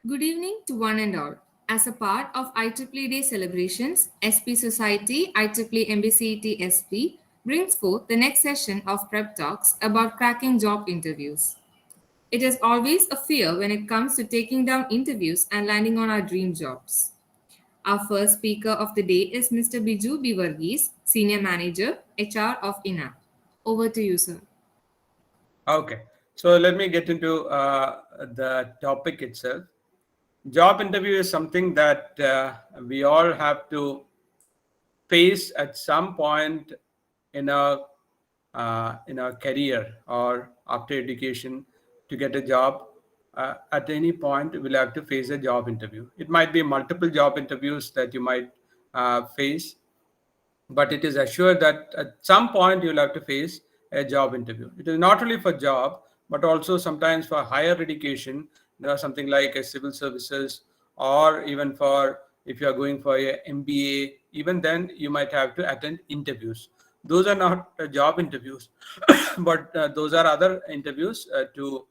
Good evening to one and all. As a part of IEEE Day celebrations, SP Society IEEE MBCET SP brings forth the next session of prep talks about cracking job interviews. It is always a fear when it comes to taking down interviews and landing on our dream jobs. Our first speaker of the day is Mr. Biju B Varghese, Senior Manager, HR of InApp. Over to you, sir. Okay, so let me get into the topic itself. Job interview is something that we all have to face at some point in our career or after education to get a job. At any point, we'll have to face a job interview. It might be multiple job interviews that you might face, but it is assured that at some point you'll have to face a job interview. It is not only for job, but also sometimes for higher education. There are something like a civil services, or even for if you are going for a MBA, even then you might have to attend interviews. Those are not job interviews, but those are other interviews to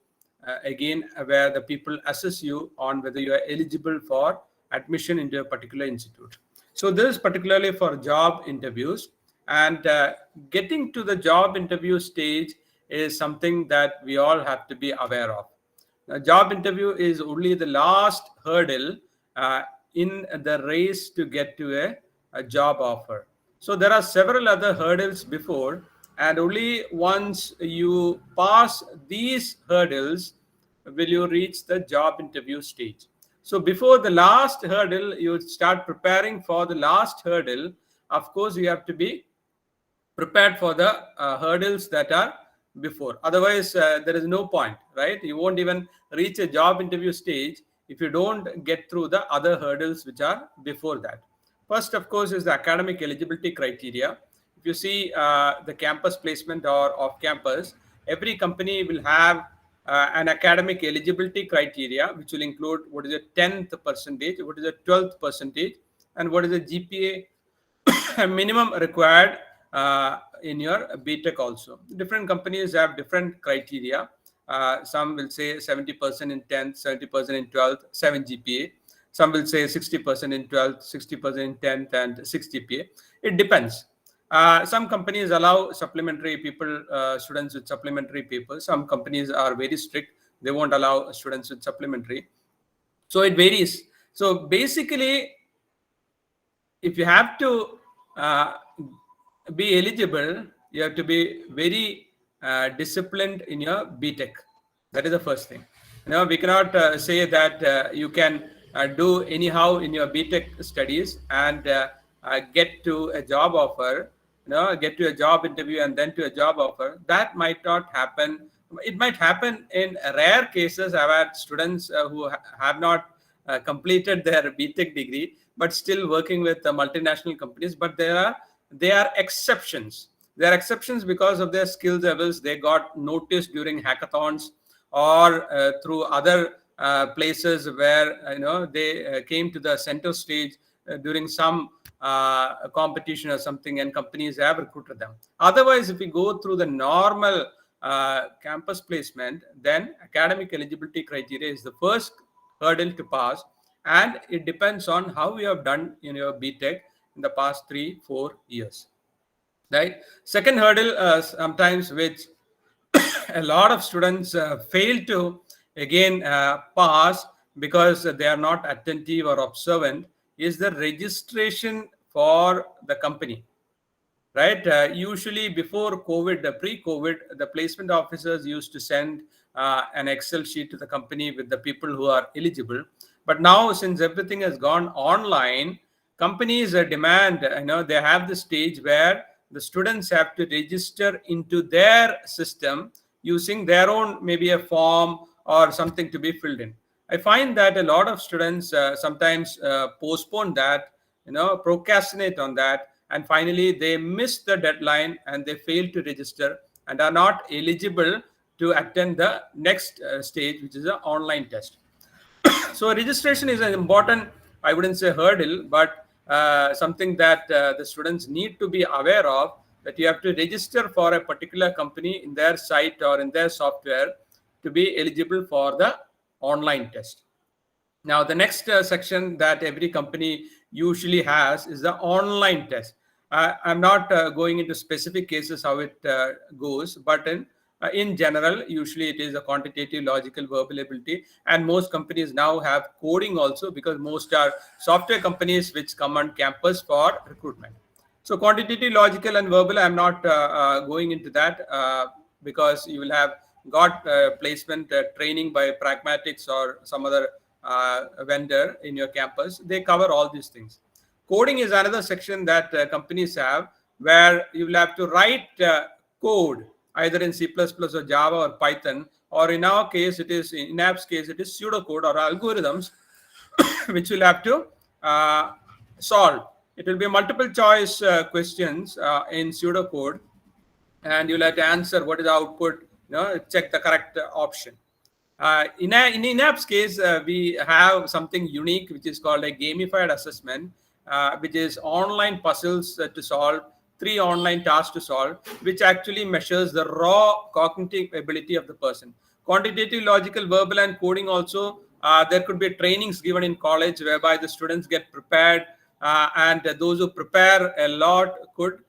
again where the people assess you on whether you are eligible for admission into a particular institute. So this is particularly for job interviews, and getting to the job interview stage is something that we all have to be aware of. A job interview is only the last hurdle in the race to get to a job offer. So there are several other hurdles before, and only once you pass these hurdles will you reach the job interview stage. So before the last hurdle, you start preparing for the last hurdle. Of course, you have to be prepared for the hurdles that are before. Otherwise, there is no point, right? You won't even reach a job interview stage if you don't get through the other hurdles which are before that. First, of course, is the academic eligibility criteria. If you see the campus placement or off campus, every company will have an academic eligibility criteria, which will include what is the 10th percentage, what is the 12th percentage, and what is the GPA minimum required in your BTech also. Different companies have different criteria. Some will say 70% in 10th, 70% in 12th, 7 GPA. Some will say 60% in 12th, 60% in 10th, and 6 GPA. It depends. Some companies allow supplementary people, students with supplementary papers. Some companies are very strict. They won't allow students with supplementary. So it varies. So basically, if you have to be eligible, you have to be very disciplined in your BTech. That is the first thing. We cannot say that you can do anyhow in your BTech studies and get to a job offer, get to a job interview and then to a job offer. That might not happen. It might happen in rare cases. I've had students who have not completed their BTech degree, but still working with multinational companies. But they are exceptions. They are exceptions because of their skill levels. They got noticed during hackathons or through other places where they came to the center stage during some competition or something, and companies have recruited them. Otherwise, if we go through the normal campus placement, then academic eligibility criteria is the first hurdle to pass, and it depends on how you have done in your BTech in the past 3-4 years. Right. Second hurdle, sometimes which a lot of students fail to again pass because they are not attentive or observant, is the registration for the company. Right. Usually before COVID, pre-COVID, the placement officers used to send an Excel sheet to the company with the people who are eligible. But now, since everything has gone online, companies demand, they have the stage where the students have to register into their system using their own, maybe a form or something to be filled in. I find that a lot of students sometimes postpone that, procrastinate on that, and finally they miss the deadline and they fail to register and are not eligible to attend the next stage, which is an online test. So registration is an important, I wouldn't say hurdle, but something that the students need to be aware of, that you have to register for a particular company in their site or in their software to be eligible for the online test. Now, the next section that every company usually has is the online test. I'm not going into specific cases how it goes, but in general, usually it is a quantitative, logical, verbal ability, and most companies now have coding also, because most are software companies which come on campus for recruitment. So quantitative, logical, and verbal, I'm not going into that because you will have got placement training by Pragmatics or some other vendor in your campus. They cover all these things. Coding is another section that companies have, where you will have to write code either in C++ or Java or Python, or in our case, it is in InApp's case, it is pseudocode or algorithms which you'll have to solve. It will be multiple choice questions in pseudocode, and you'll have to answer what is the output, check the correct option. In InApp's case, we have something unique which is called a gamified assessment, which is online puzzles to solve, 3 online tasks to solve, which actually measures the raw cognitive ability of the person. Quantitative, logical, verbal, and coding also. There could be trainings given in college whereby the students get prepared, and those who prepare a lot could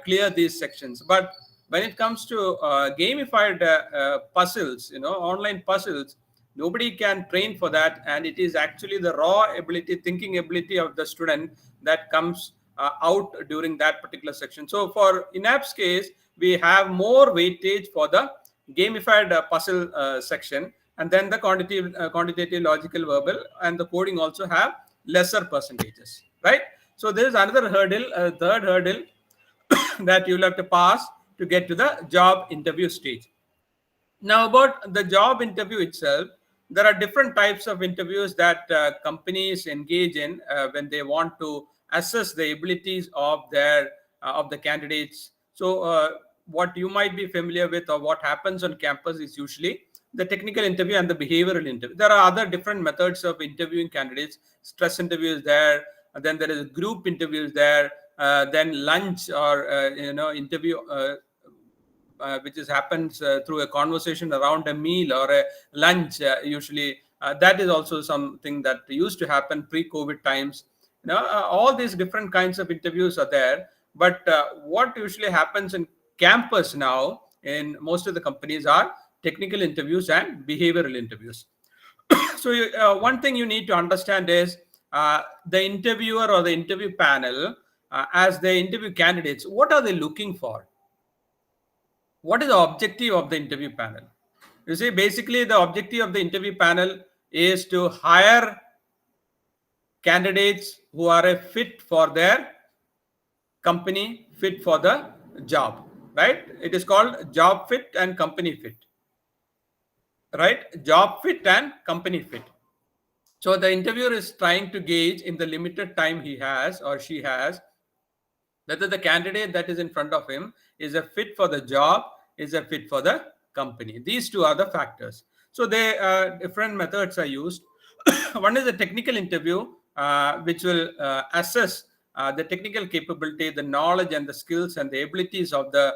clear these sections. But when it comes to gamified puzzles, online puzzles, nobody can train for that, and it is actually the raw ability, thinking ability of the student that comes out during that particular section. So for InApp's case, we have more weightage for the gamified puzzle section, and then the quantitative, logical, verbal, and the coding also have lesser percentages, right? So there is another hurdle, third hurdle that you'll have to pass to get to the job interview stage. Now, about the job interview itself, there are different types of interviews that companies engage in when they want to assess the abilities of the candidates. So, what you might be familiar with, or what happens on campus, is usually the technical interview and the behavioral interview. There are other different methods of interviewing candidates. Stress interviews there, and then there is group interviews there, then lunch or interview which happens through a conversation around a meal or a lunch. Usually, that is also something that used to happen pre-COVID times. All these different kinds of interviews are there. But what usually happens in campus now in most of the companies are technical interviews and behavioral interviews. So one thing you need to understand is the interviewer or the interview panel, as they interview candidates, what are they looking for? What is the objective of the interview panel? You see, basically the objective of the interview panel is to hire candidates who are a fit for their company, fit for the job, right? It is called job fit and company fit, right? Job fit and company fit. So the interviewer is trying to gauge in the limited time he has or she has whether the candidate that is in front of him is a fit for the job, is a fit for the company. These two are the factors. So different methods are used. One is a technical interview, which will assess the technical capability, the knowledge and the skills and the abilities of the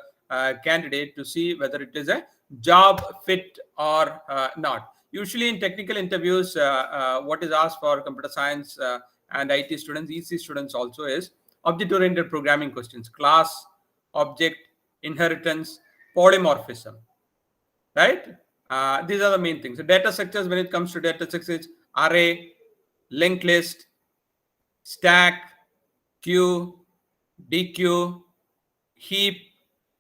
candidate to see whether it is a job fit or not. Usually in technical interviews, what is asked for computer science and IT students, EC students also, is object-oriented programming questions: class, object, inheritance, polymorphism, right? These are the main things. So data structures, when it comes to data structures, array, linked list, stack, queue, dequeue, heap,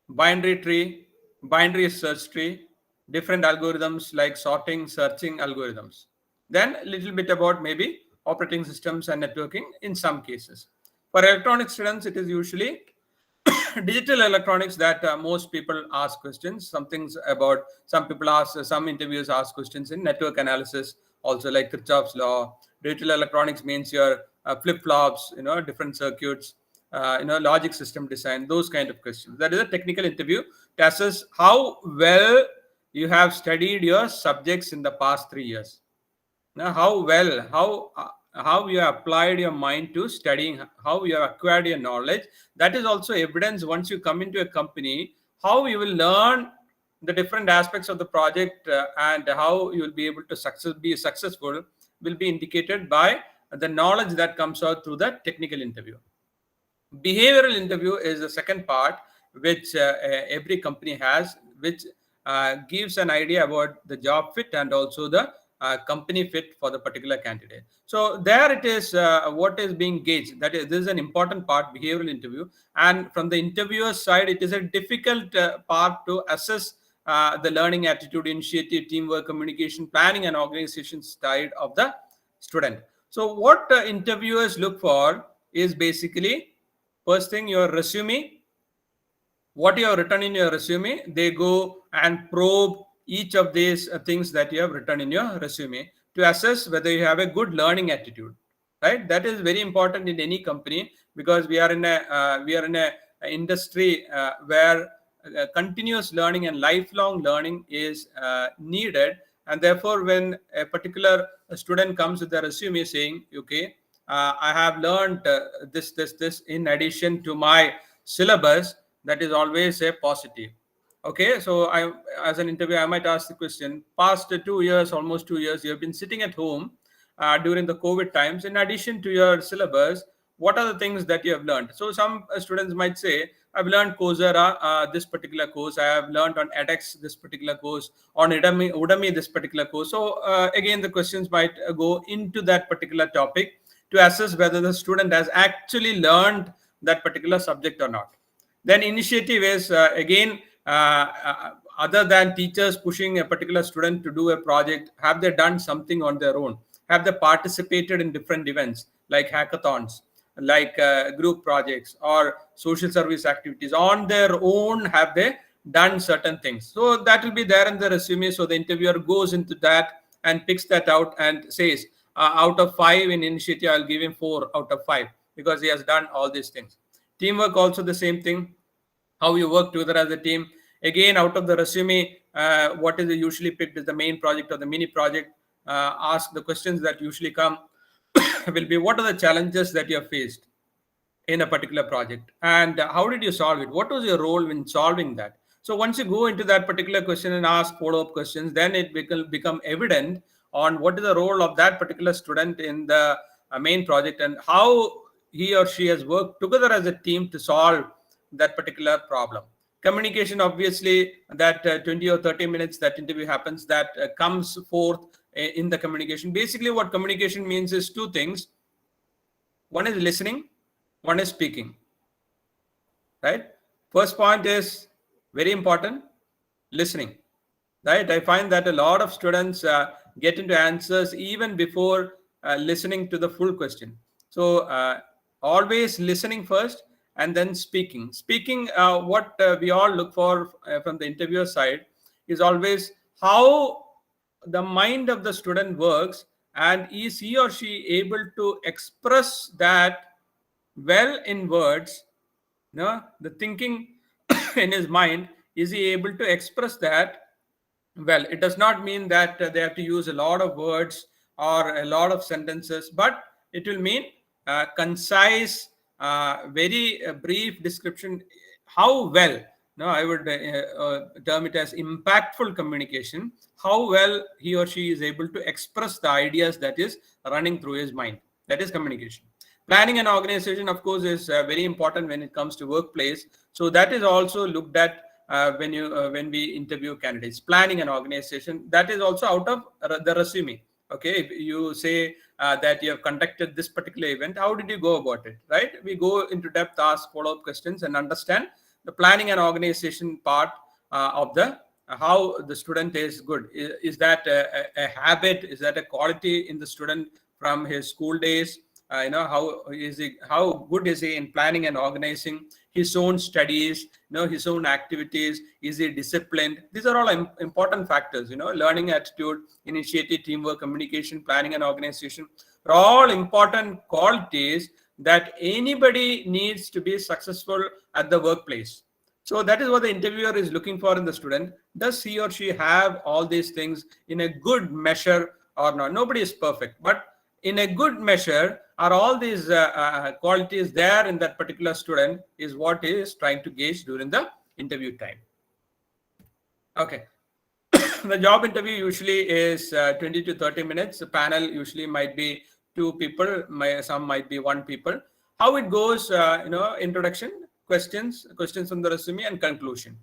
binary tree, binary search tree, different algorithms like sorting, searching algorithms. Then a little bit about maybe operating systems and networking in some cases. For electronic students, it is usually digital electronics that most people ask questions. Some people ask, some interviews ask questions in network analysis, also like Kirchhoff's law. Digital electronics means your flip-flops, different circuits, logic system design, those kind of questions. That is a technical interview to assess how well you have studied your subjects in the past 3 years. Now, how you have applied your mind to studying, how you have acquired your knowledge. That is also evidence once you come into a company, how you will learn the different aspects of the project and how you will be able to be successful will be indicated by the knowledge that comes out through the technical interview. Behavioral interview is the second part, which every company has, which gives an idea about the job fit and also the company fit for the particular candidate. So there it is, what is being gauged. That is, this is an important part, behavioral interview. And from the interviewer's side, it is a difficult part to assess the learning attitude, initiative, teamwork, communication, planning, and organization side of the student. So what interviewers look for is basically, first thing, your resume, what you have written in your resume. They go and probe each of these things that you have written in your resume to assess whether you have a good learning attitude, right? That is very important in any company, because we are in a industry where continuous learning and lifelong learning is needed. And therefore, when a particular student comes with a resume saying, okay, I have learned this in addition to my syllabus, that is always a positive. Okay, so I, as an interviewer, I might ask the question: past 2 years, almost 2 years, you have been sitting at home during the COVID times. In addition to your syllabus, what are the things that you have learned? So some students might say, I've learned Coursera, this particular course. I have learned on edX, this particular course, on Udemy, this particular course. So again, the questions might go into that particular topic to assess whether the student has actually learned that particular subject or not. Then initiative is again, other than teachers pushing a particular student to do a project, have they done something on their own? Have they participated in different events like hackathons, like group projects or social service activities on their own? Have they done certain things? So that will be there in the resume. So the interviewer goes into that and picks that out and says, out of 5 in initiative, I'll give him 4 out of 5 because he has done all these things. Teamwork, also the same thing, how you work together as a team. Again, out of the resume, what is usually picked is the main project or the mini project. Ask the questions that usually come will be, what are the challenges that you have faced in a particular project, and how did you solve it? What was your role in solving that? So once you go into that particular question and ask follow-up questions, then it will become evident on what is the role of that particular student in the main project and how he or she has worked together as a team to solve that particular problem. Communication, obviously, that 20 or 30 minutes that interview happens, that comes forth in the communication. Basically, what communication means is 2 things. One is listening, one is speaking, right? First point is very important, listening, right? I find that a lot of students get into answers even before listening to the full question. So always listening first and then speaking. What we all look for from the interviewer side is always how the mind of the student works, and is he or she able to express that well in words. No, the thinking in his mind, is he able to express that well? It does not mean that they have to use a lot of words or a lot of sentences, but it will mean concise, very brief description. How well, no, I would term it as impactful communication, how well he or she is able to express the ideas that is running through his mind. That is communication. Planning and organization, of course, is very important when it comes to workplace. So that is also looked at when we interview candidates. Planning and organization, that is also out of the resume. Okay, if you say that you have conducted this particular event, how did you go about it, right? We go into depth, ask follow-up questions, and understand the planning and organization part of the how the student is good. Is that a habit? Is that a quality in the student from his school days? How good is he in planning and organizing his own studies, his own activities? Is he disciplined? These are all important factors. Learning attitude, initiative, teamwork, communication, planning and organization are all important qualities that anybody needs to be successful at the workplace. So that is what the interviewer is looking for in the student. Does he or she have all these things in a good measure or not? Nobody is perfect, but in a good measure, are all these qualities there in that particular student, is what is trying to gauge during the interview time. Okay. The job interview usually is 20 to 30 minutes. The panel usually might be 2 people, some might be 1 people. How it goes, introduction, questions from the resume, and conclusion.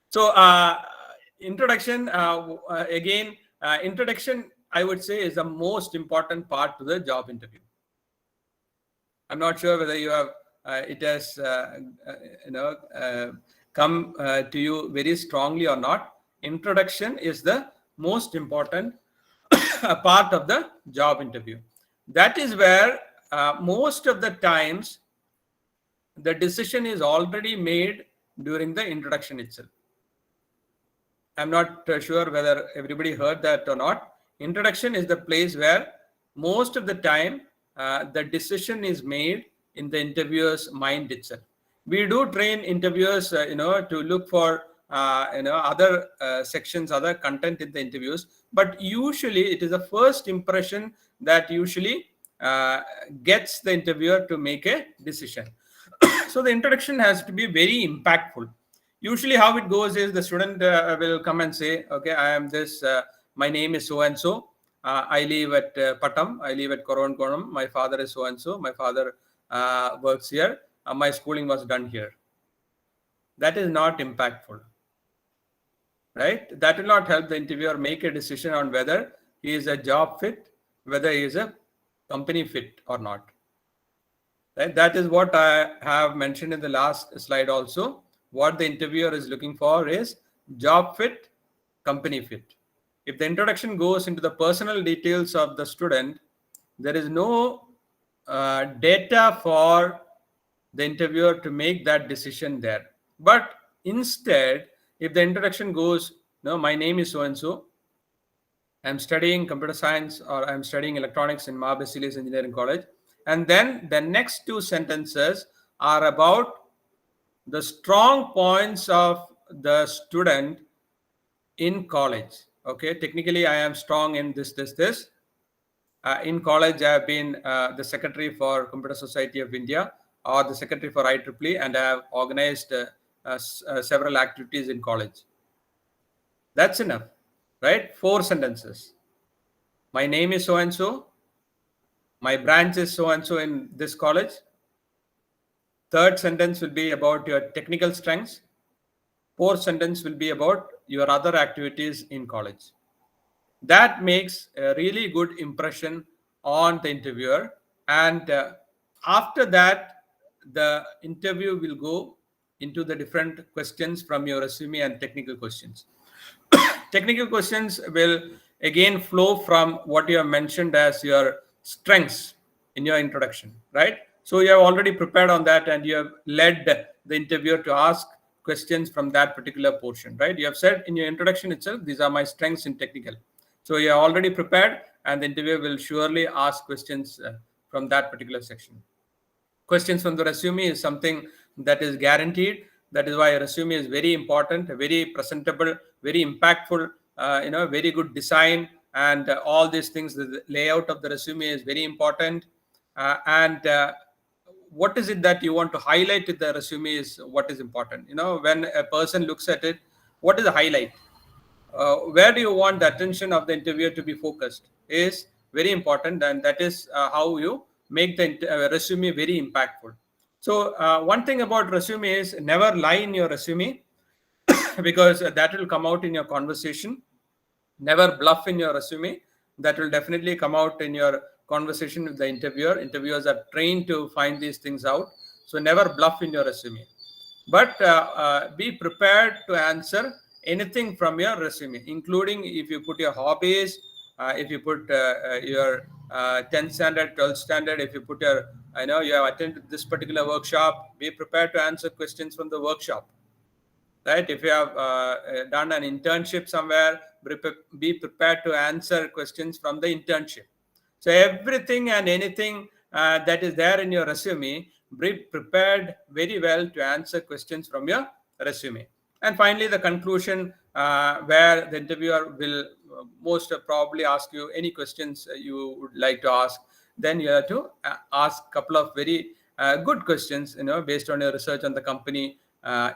So introduction, again, introduction, I would say, is the most important part to the job interview. I'm not sure whether you have, it has, come to you very strongly or not. Introduction is the most important part of the job interview. That is where most of the times the decision is already made during the introduction itself. I'm not sure whether everybody heard that or not. Introduction is the place where most of the time the decision is made in the interviewer's mind itself. We do train interviewers, to look for other sections, other content in the interviews, but usually it is the first impression that usually gets the interviewer to make a decision. So the introduction has to be very impactful. Usually how it goes is the student will come and say, okay, I am this, my name is so and so, I live at Patam, I live at Koronkonam, my father is so and so, my father works here, my schooling was done here. That is not impactful, right? That will not help the interviewer make a decision on whether he is a job fit, whether he is a company fit or not. Right? That is what I have mentioned in the last slide also. What the interviewer is looking for is job fit, company fit. If the introduction goes into the personal details of the student, there is no data for the interviewer to make that decision there. But instead, if the introduction goes, no, my name is so and so, I'm studying computer science, or I'm studying electronics in Ma Basilius Engineering College, and then the next 2 sentences are about the strong points of the student in college. Okay, technically I am strong in this. In college, I have been the secretary for Computer Society of India, or the secretary for IEEE, and I have organized several activities in college. That's enough, right? 4 sentences. My name is so and so. My branch is so and so in this college. Third sentence will be about your technical strengths. Fourth sentence will be about your other activities in college. That makes a really good impression on the interviewer. And after that, the interview will go into the different questions from your resume and technical questions. Technical questions will again flow from what you have mentioned as your strengths in your introduction, right? So you have already prepared on that, and you have led the interviewer to ask questions from that particular portion, right? You have said in your introduction itself, these are my strengths in technical. So you are already prepared, and the interviewer will surely ask questions from that particular section. Questions from the resume is something that is guaranteed. That is why a resume is very important, very presentable, very impactful, very good design, and all these things. The layout of the resume is very important. And what is it that you want to highlight in the resume is what is important. When a person looks at it, what is the highlight? Where do you want the attention of the interviewer to be focused is very important, and that is how you make the resume very impactful. So one thing about resume is never lie in your resume because that will come out in your conversation. Never bluff in your resume. That will definitely come out in your conversation with the interviewer. Interviewers are trained to find these things out. So never bluff in your resume. But be prepared to answer anything from your resume, including if you put your hobbies, if you put your 10th standard, 12th standard, if you put your, you have attended this particular workshop, be prepared to answer questions from the workshop. Right? If you have done an internship somewhere, be prepared to answer questions from the internship. So everything and anything that is there in your resume, be prepared very well to answer questions from your resume. And finally, the conclusion, where the interviewer will most probably ask you any questions you would like to ask. Then you have to ask a couple of very good questions, based on your research on the company.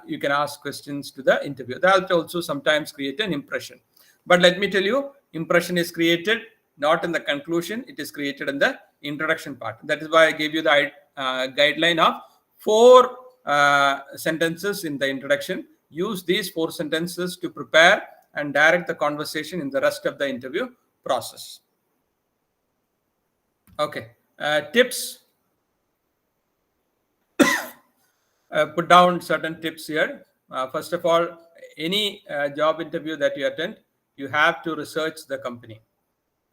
You can ask questions to the interviewer. That will also sometimes create an impression. But let me tell you, impression is created not in the conclusion, it is created in the introduction part. That is why I gave you the guideline of 4 sentences in the introduction. Use these 4 sentences to prepare and direct the conversation in the rest of the interview process. Okay, tips. Put down certain tips here. First of all, any job interview that you attend, you have to research the company.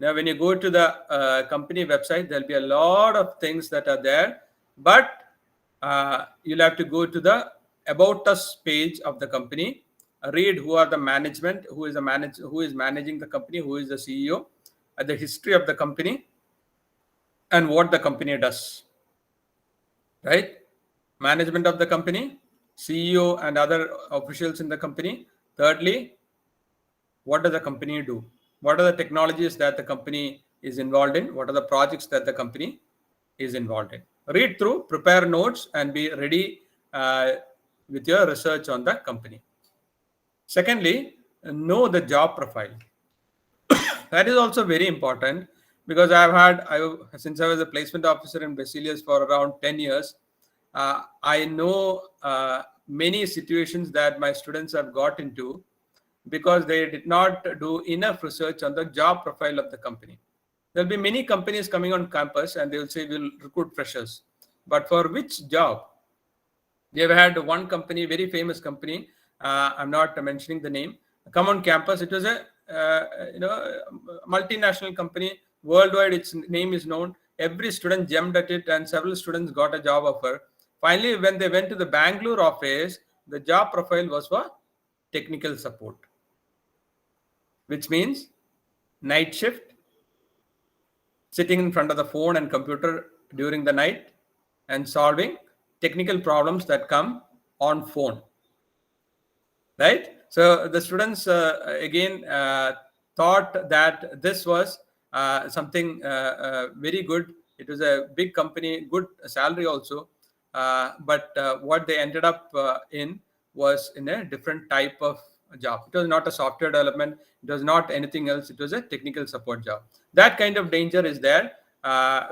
Now, when you go to the company website, there'll be a lot of things that are there, but you'll have to go to the About Us page of the company, read who are the management, who is managing the company, who is the CEO, the history of the company, and what the company does. Right? Management of the company, CEO and other officials in the company. Thirdly, what does the company do? What are the technologies that the company is involved in? What are the projects that the company is involved in? Read through, prepare notes, and be ready with your research on the company. Secondly, know the job profile. That is also very important, because since I was a placement officer in Basilius for around 10 years, I know many situations that my students have got into because they did not do enough research on the job profile of the company. There'll be many companies coming on campus and they will say we'll recruit freshers, but for which job? We have had one company, very famous company, I'm not mentioning the name, come on campus. It was a multinational company worldwide. Its name is known. Every student jumped at it and several students got a job offer. Finally, when they went to the Bangalore office, the job profile was for technical support, which means night shift, sitting in front of the phone and computer during the night and solving technical problems that come on phone. Right? So the students again thought that this was something very good. It was a big company, good salary also. But what they ended up in was in a different type of job. It was not a software development. It was not anything else. It was a technical support job. That kind of danger is there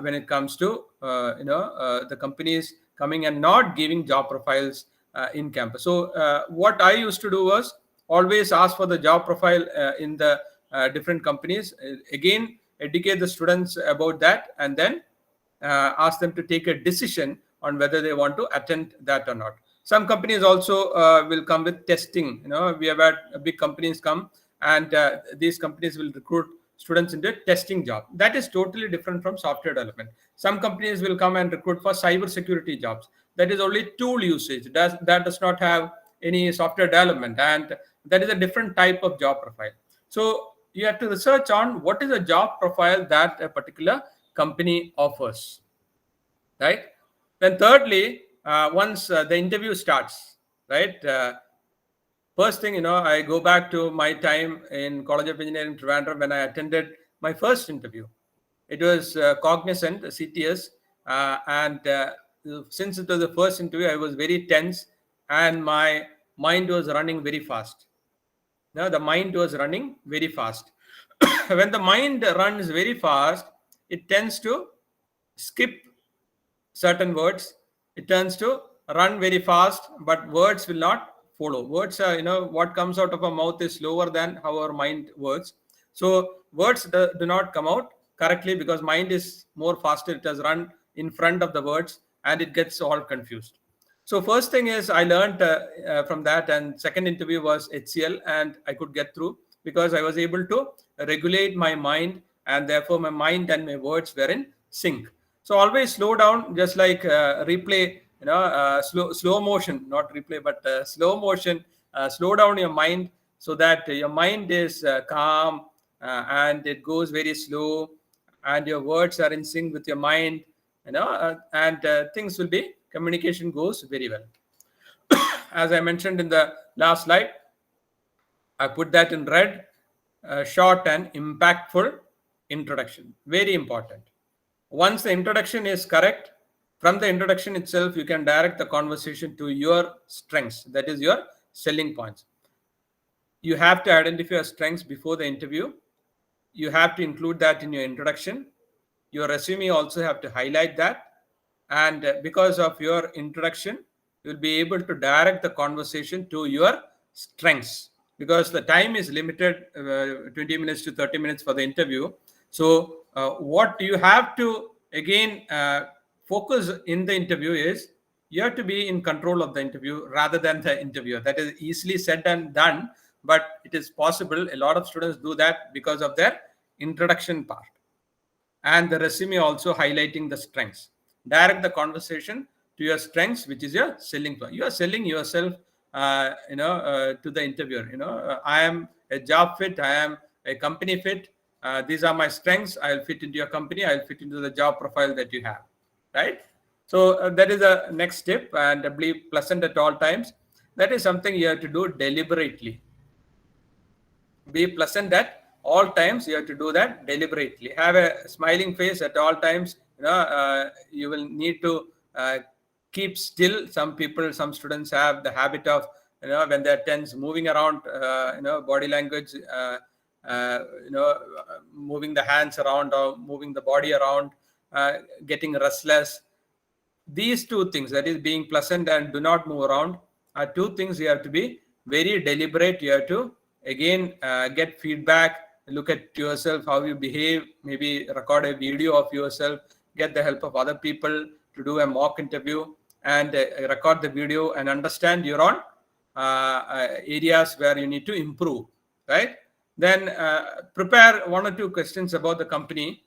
when it comes to the companies coming and not giving job profiles in campus. So what I used to do was always ask for the job profile in the different companies. Again, educate the students about that, and then ask them to take a decision on whether they want to attend that or not. Some companies also will come with testing. We have had big companies come, and these companies will recruit students into testing job. That is totally different from software development. Some companies will come and recruit for cyber security jobs. That is only tool usage. That does not have any software development, and that is a different type of job profile. So you have to research on what is a job profile that a particular company offers. Right? Then thirdly, once the interview starts, right? First thing, I go back to my time in College of Engineering, Trivandrum, when I attended my first interview. It was Cognizant, CTS, and since it was the first interview, I was very tense, and my mind was running very fast. Now, the mind was running very fast. When the mind runs very fast, it tends to skip certain words. It tends to run very fast, but words will not follow. Words are, what comes out of our mouth is slower than how our mind works. So words do not come out correctly because mind is more faster. It has run in front of the words and it gets all confused. So first thing is I learned from that, and second interview was HCL, and I could get through because I was able to regulate my mind, and therefore my mind and my words were in sync. So always slow down, just like replay, slow motion, not replay, but slow motion. Slow down your mind so that your mind is calm and it goes very slow, and your words are in sync with your mind, and things will be, communication goes very well. As I mentioned in the last slide, I put that in red, short and impactful introduction. Very important. Once the introduction is correct, from the introduction itself, you can direct the conversation to your strengths. That is your selling points. You have to identify your strengths before the interview. You have to include that in your introduction. Your resume also have to highlight that. And because of your introduction, you'll be able to direct the conversation to your strengths, because the time is limited, 20 minutes to 30 minutes for the interview. So what you have to again focus in the interview is you have to be in control of the interview rather than the interviewer. That is easily said and done, but it is possible. A lot of students do that because of their introduction part, and the resume also highlighting the strengths. Direct the conversation to your strengths, which is your selling point. You are selling yourself, to the interviewer. I am a job fit. I am a company fit. These are my strengths. I'll fit into your company. I'll fit into the job profile that you have, right? So that is the next step, and be pleasant at all times. That is something you have to do deliberately. Be pleasant at all times. You have to do that deliberately. Have a smiling face at all times. You will need to keep still. Some students have the habit of, when they're tense, moving around, body language, moving the hands around or moving the body around, getting restless. These two things, that is being pleasant and do not move around, are two things you have to be very deliberate. You have to again get feedback, look at yourself, how you behave, maybe record a video of yourself, get the help of other people to do a mock interview, and record the video and understand your own areas where you need to improve, right? Then prepare one or two questions about the company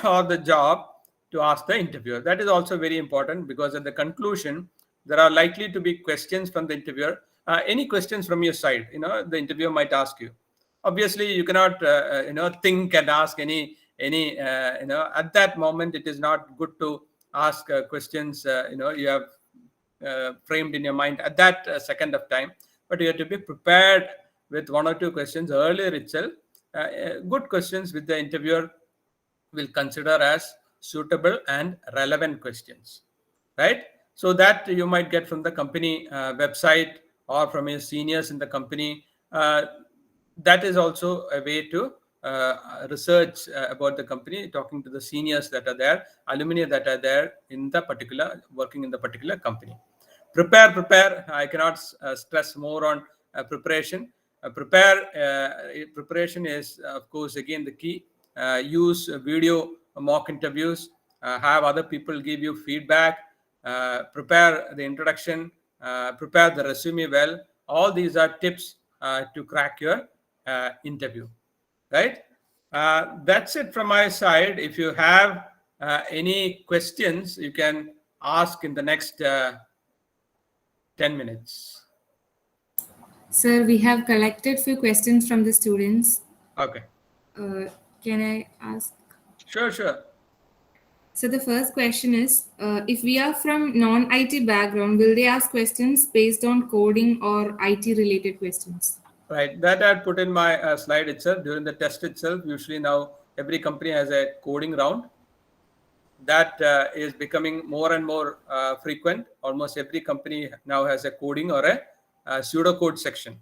or the job to ask the interviewer. That is also very important, because at the conclusion, there are likely to be questions from the interviewer. Any questions from your side, the interviewer might ask you. Obviously, you cannot, think and ask any, at that moment, it is not good to ask questions, you have framed in your mind at that second of time, but you have to be prepared with one or two questions earlier itself. Good questions with the interviewer will consider as suitable and relevant questions, right? So that you might get from the company website or from your seniors in the company. That is also a way to research about the company, talking to the seniors that are there, alumni that are there in the particular, working in the particular company. Prepare. I cannot stress more on preparation. Preparation is, of course, again the key. Use video mock interviews, have other people give you feedback, prepare the introduction, prepare the resume well. All these are tips to crack your interview, right? That's it from my side. If you have any questions, you can ask in the next 10 minutes. Sir, we have collected few questions from the students. Okay. Can I ask? Sure. So the first question is, if we are from non-IT background, will they ask questions based on coding or IT related questions? Right. That I had put in my slide itself during the test itself. Usually now every company has a coding round. That is becoming more and more frequent. Almost every company now has a coding or a pseudocode section.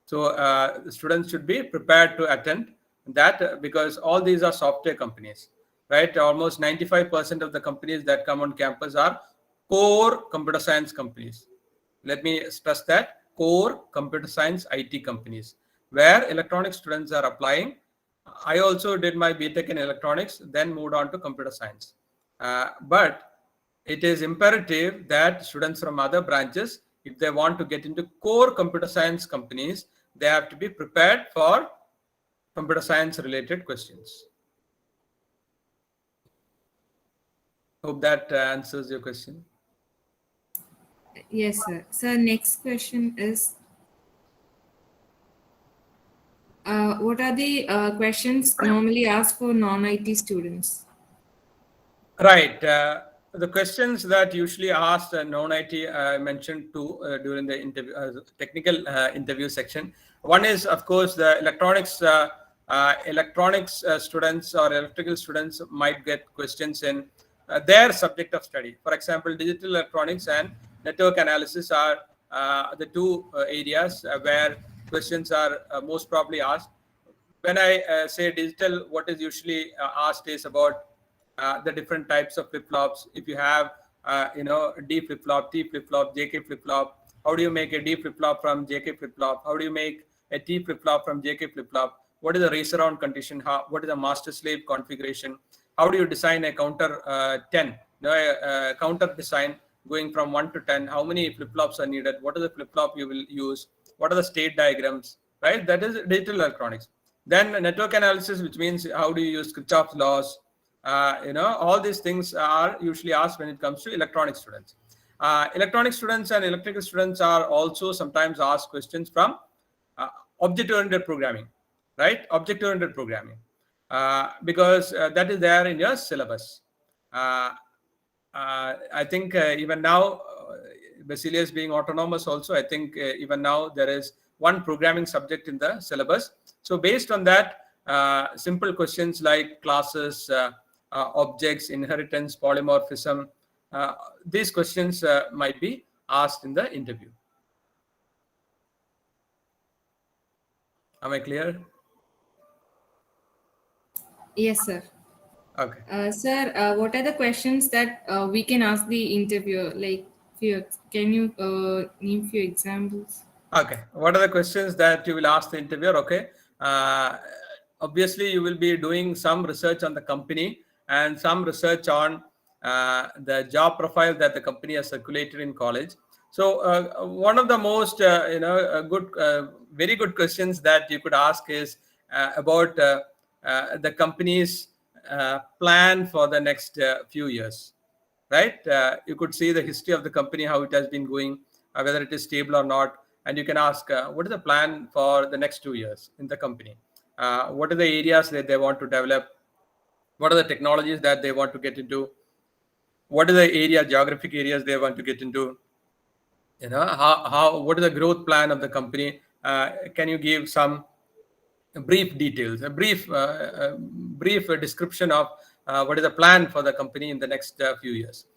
So the students should be prepared to attend that, because all these are software companies, right? Almost 95% of the companies that come on campus are core computer science companies. Let me stress that, core computer science IT companies, where electronics students are applying. I also did my BTech in electronics, then moved on to computer science. But it is imperative that students from other branches, if they want to get into core computer science companies, they have to be prepared for computer science related questions. Hope that answers your question. Yes, sir. So next question is, what are the questions normally asked for non-IT students? Right. The questions that usually asked non-IT, I mentioned two during the interview, technical interview section. One is, of course, the electronics students or electrical students might get questions in their subject of study. For example, digital electronics and network analysis are the two areas where questions are most probably asked. When I say digital, what is usually asked is about the different types of flip-flops. If you have, D flip-flop, T flip-flop, JK flip-flop, how do you make a D flip-flop from JK flip-flop? How do you make a T flip-flop from JK flip-flop? What is the race around condition? What is the master-slave configuration? How do you design a counter 10? A counter design going from 1 to 10. How many flip-flops are needed? What is the flip-flop you will use? What are the state diagrams? Right? That is digital electronics. Then network analysis, which means how do you use Kirchhoff's laws? All these things are usually asked when it comes to electronic students. Electronic students and electrical students are also sometimes asked questions from object-oriented programming, right? Object-oriented programming, because that is there in your syllabus. I think even now, Basilius being autonomous also, I think even now there is one programming subject in the syllabus. So based on that, simple questions like classes, objects, inheritance, polymorphism, these questions might be asked in the interview. Am I clear? Yes, sir. Okay. Sir, what are the questions that we can ask the interviewer? Like, can you name few examples? Okay. What are the questions that you will ask the interviewer? Okay. Obviously, you will be doing some research on the company and some research on the job profile that the company has circulated in college. So one of the most, very good questions that you could ask is about the company's plan for the next few years, right? You could see the history of the company, how it has been going, whether it is stable or not. And you can ask, what is the plan for the next 2 years in the company? What are the areas that they want to develop? What are the technologies that they want to get into? What are the geographic areas they want to get into? What is the growth plan of the company? Can you give some brief details, a brief description of what is the plan for the company in the next few years?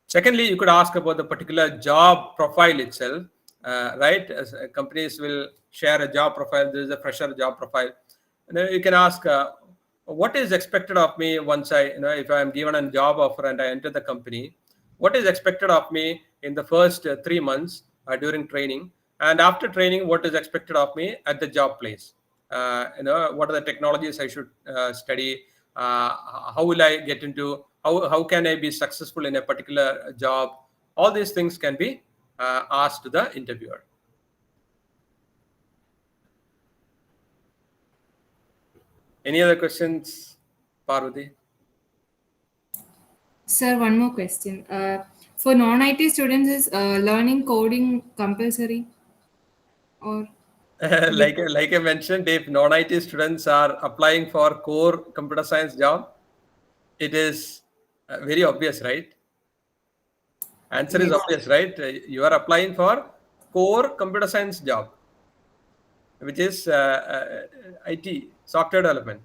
Secondly, you could ask about the particular job profile itself, right? As, companies will share a job profile. There is a fresher job profile. And then you can ask, what is expected of me once if I am given a job offer and I enter the company, what is expected of me in the first 3 months during training, and after training, what is expected of me at the job place? What are the technologies I should study? How will I get into? How can I be successful in a particular job? All these things can be asked to the interviewer. Any other questions, Parvati? Sir, one more question. For non-IT students, is learning coding compulsory? Or Like I mentioned, if non-IT students are applying for core computer science job, it is very obvious, right? Answer is yes. obvious, right? You are applying for core computer science job, which is IT, software development.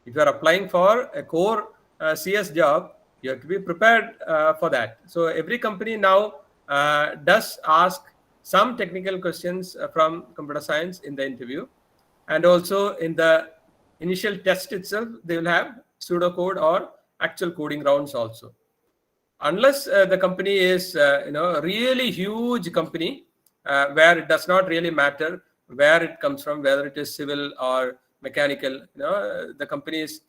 If you are applying for a core CS job, you have to be prepared for that. So every company now does ask some technical questions from computer science in the interview. And also in the initial test itself, they will have pseudocode or actual coding rounds also. Unless the company is a really huge company where it does not really matter where it comes from, whether it is civil or mechanical, the companies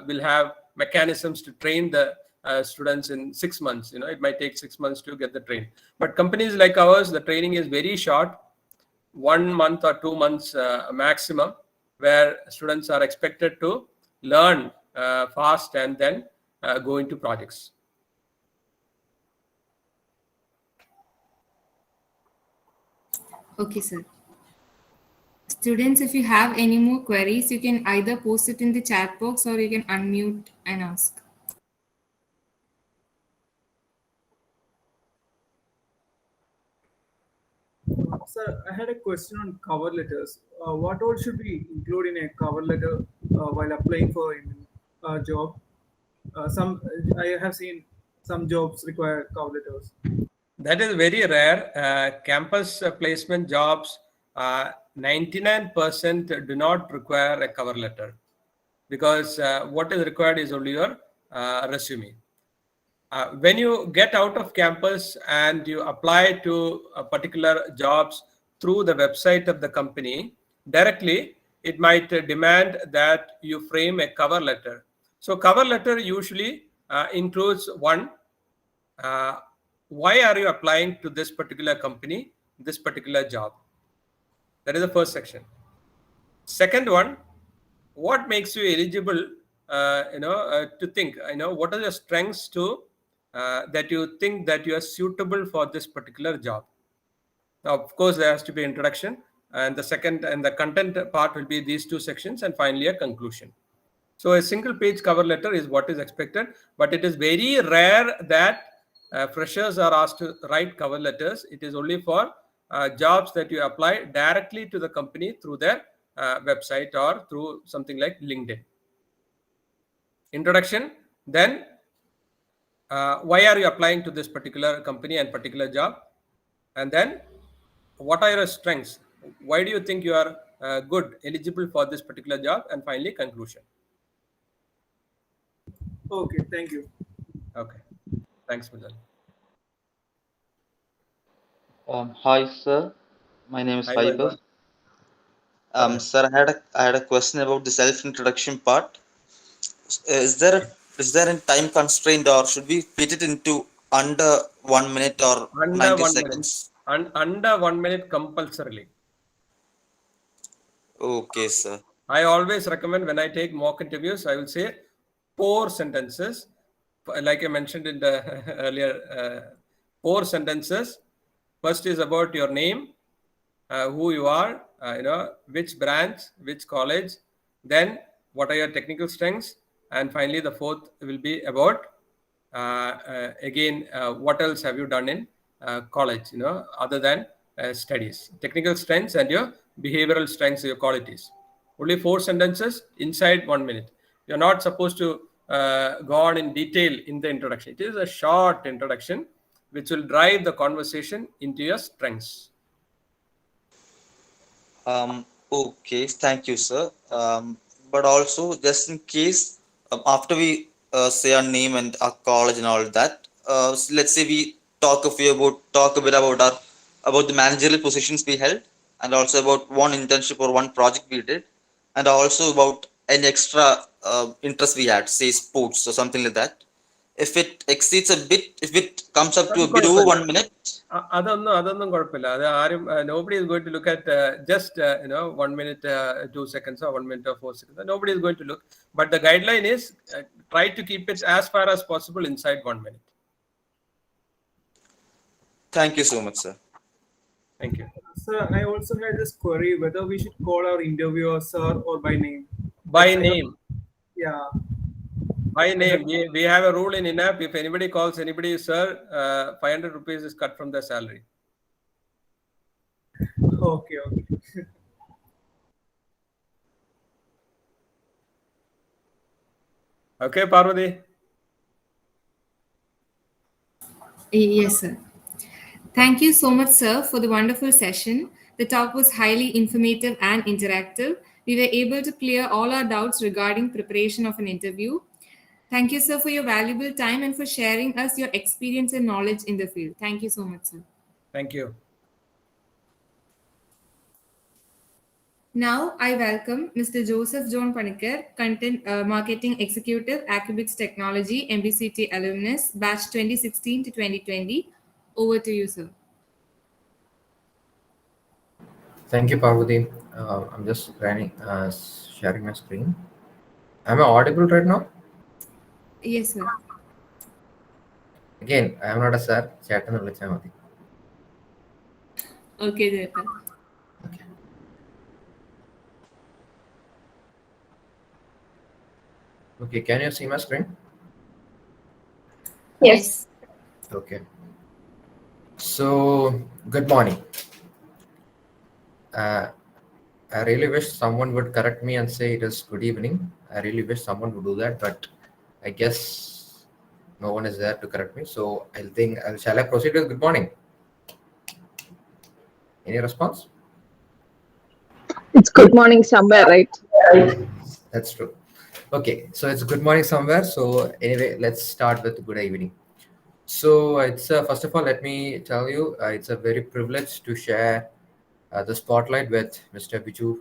will have mechanisms to train the students in 6 months. It might take 6 months to get the train. But companies like ours, the training is very short, 1 month or 2 months maximum, where students are expected to learn fast and then go into projects. Okay, sir. Students, if you have any more queries, you can either post it in the chat box or you can unmute and ask. Sir, I had a question on cover letters. What all should we include in a cover letter while applying for a job? I have seen some jobs require cover letters. That is very rare. Campus placement jobs 99% do not require a cover letter, because what is required is only your resume. When you get out of campus and you apply to particular jobs through the website of the company directly, it might demand that you frame a cover letter. So cover letter usually includes one, why are you applying to this particular company, this particular job? That is the first section. Second one, what makes you eligible, to think, what are your strengths to that you think that you are suitable for this particular job. Now, of course, there has to be introduction, and the second and the content part will be these two sections, and finally a conclusion. So a single page cover letter is what is expected, but it is very rare that freshers are asked to write cover letters. It is only for jobs that you apply directly to the company through their website or through something like LinkedIn. Introduction, then why are you applying to this particular company and particular job, and then what are your strengths, why do you think you are good, eligible for this particular job, and finally conclusion. Okay, thank you. Okay, thanks, Milan. Hi, sir. My name is Hi, Vaibhav. Vaibhav. Sir, I had a question about the self-introduction part. Is there a time constraint, or should we fit it into under 1 minute or Under 90 1 minute. seconds? Under 1 minute compulsorily. Okay, sir. I always recommend, when I take mock interviews, I will say 4 sentences. Like I mentioned in the earlier, 4 sentences. First is about your name, who you are, which branch, which college, then what are your technical strengths, and finally the fourth will be about again what else have you done in college, other than studies, technical strengths and your behavioral strengths, your qualities. Only 4 sentences inside 1 minute. You're not supposed to go on in detail in the introduction. It is a short introduction which will drive the conversation into your strengths. Okay, thank you, sir. But also, just in case, after we say our name and our college and all that, let's say we talk a bit about about the managerial positions we held, and also about one internship or one project we did, and also about any extra interest we had, say sports or something like that. If it exceeds a bit, if it comes up to a bit over 1 minute. അതൊന്നും കുഴപ്പമില്ല. അത് ആരും nobody is going to look at just 1 minute 2 seconds or 1 minute or 4 seconds. Nobody is going to look, but the guideline is try to keep it as far as possible inside 1 minute. Thank you so much, sir. Thank you. Sir, I also had this query whether we should call our interviewer sir or by name. By name. Yeah. By name. We have a rule in InApp. If anybody calls anybody sir, 500 rupees is cut from their salary. Okay. Okay, Parvati. Yes, sir. Thank you so much, sir, for the wonderful session. The talk was highly informative and interactive. We were able to clear all our doubts regarding preparation of an interview. Thank you, sir, for your valuable time and for sharing us your experience and knowledge in the field. Thank you so much, sir. Thank you. Now, I welcome Mr. Joseph John Panicker, Content Marketing Executive, Accubits Technology, MBCET Alumnus, batch 2016 to 2020. Over to you, sir. Thank you, Parvati. I'm just sharing my screen. Am I audible right now? Yes, sir. Again, I am not a sir. Chetan vichcha mati. Okay, Jeta. Okay. Okay, can you see my screen? Yes. Okay. So, good morning. I really wish someone would correct me and say it is good evening. I really wish someone would do that, but I guess no one is there to correct me. So shall I proceed with good morning? Any response? It's good morning somewhere, right? That's true. Okay, so it's good morning somewhere. So anyway, let's start with good evening. So it's first of all, let me tell you, it's a very privilege to share the spotlight with Mr. Biju,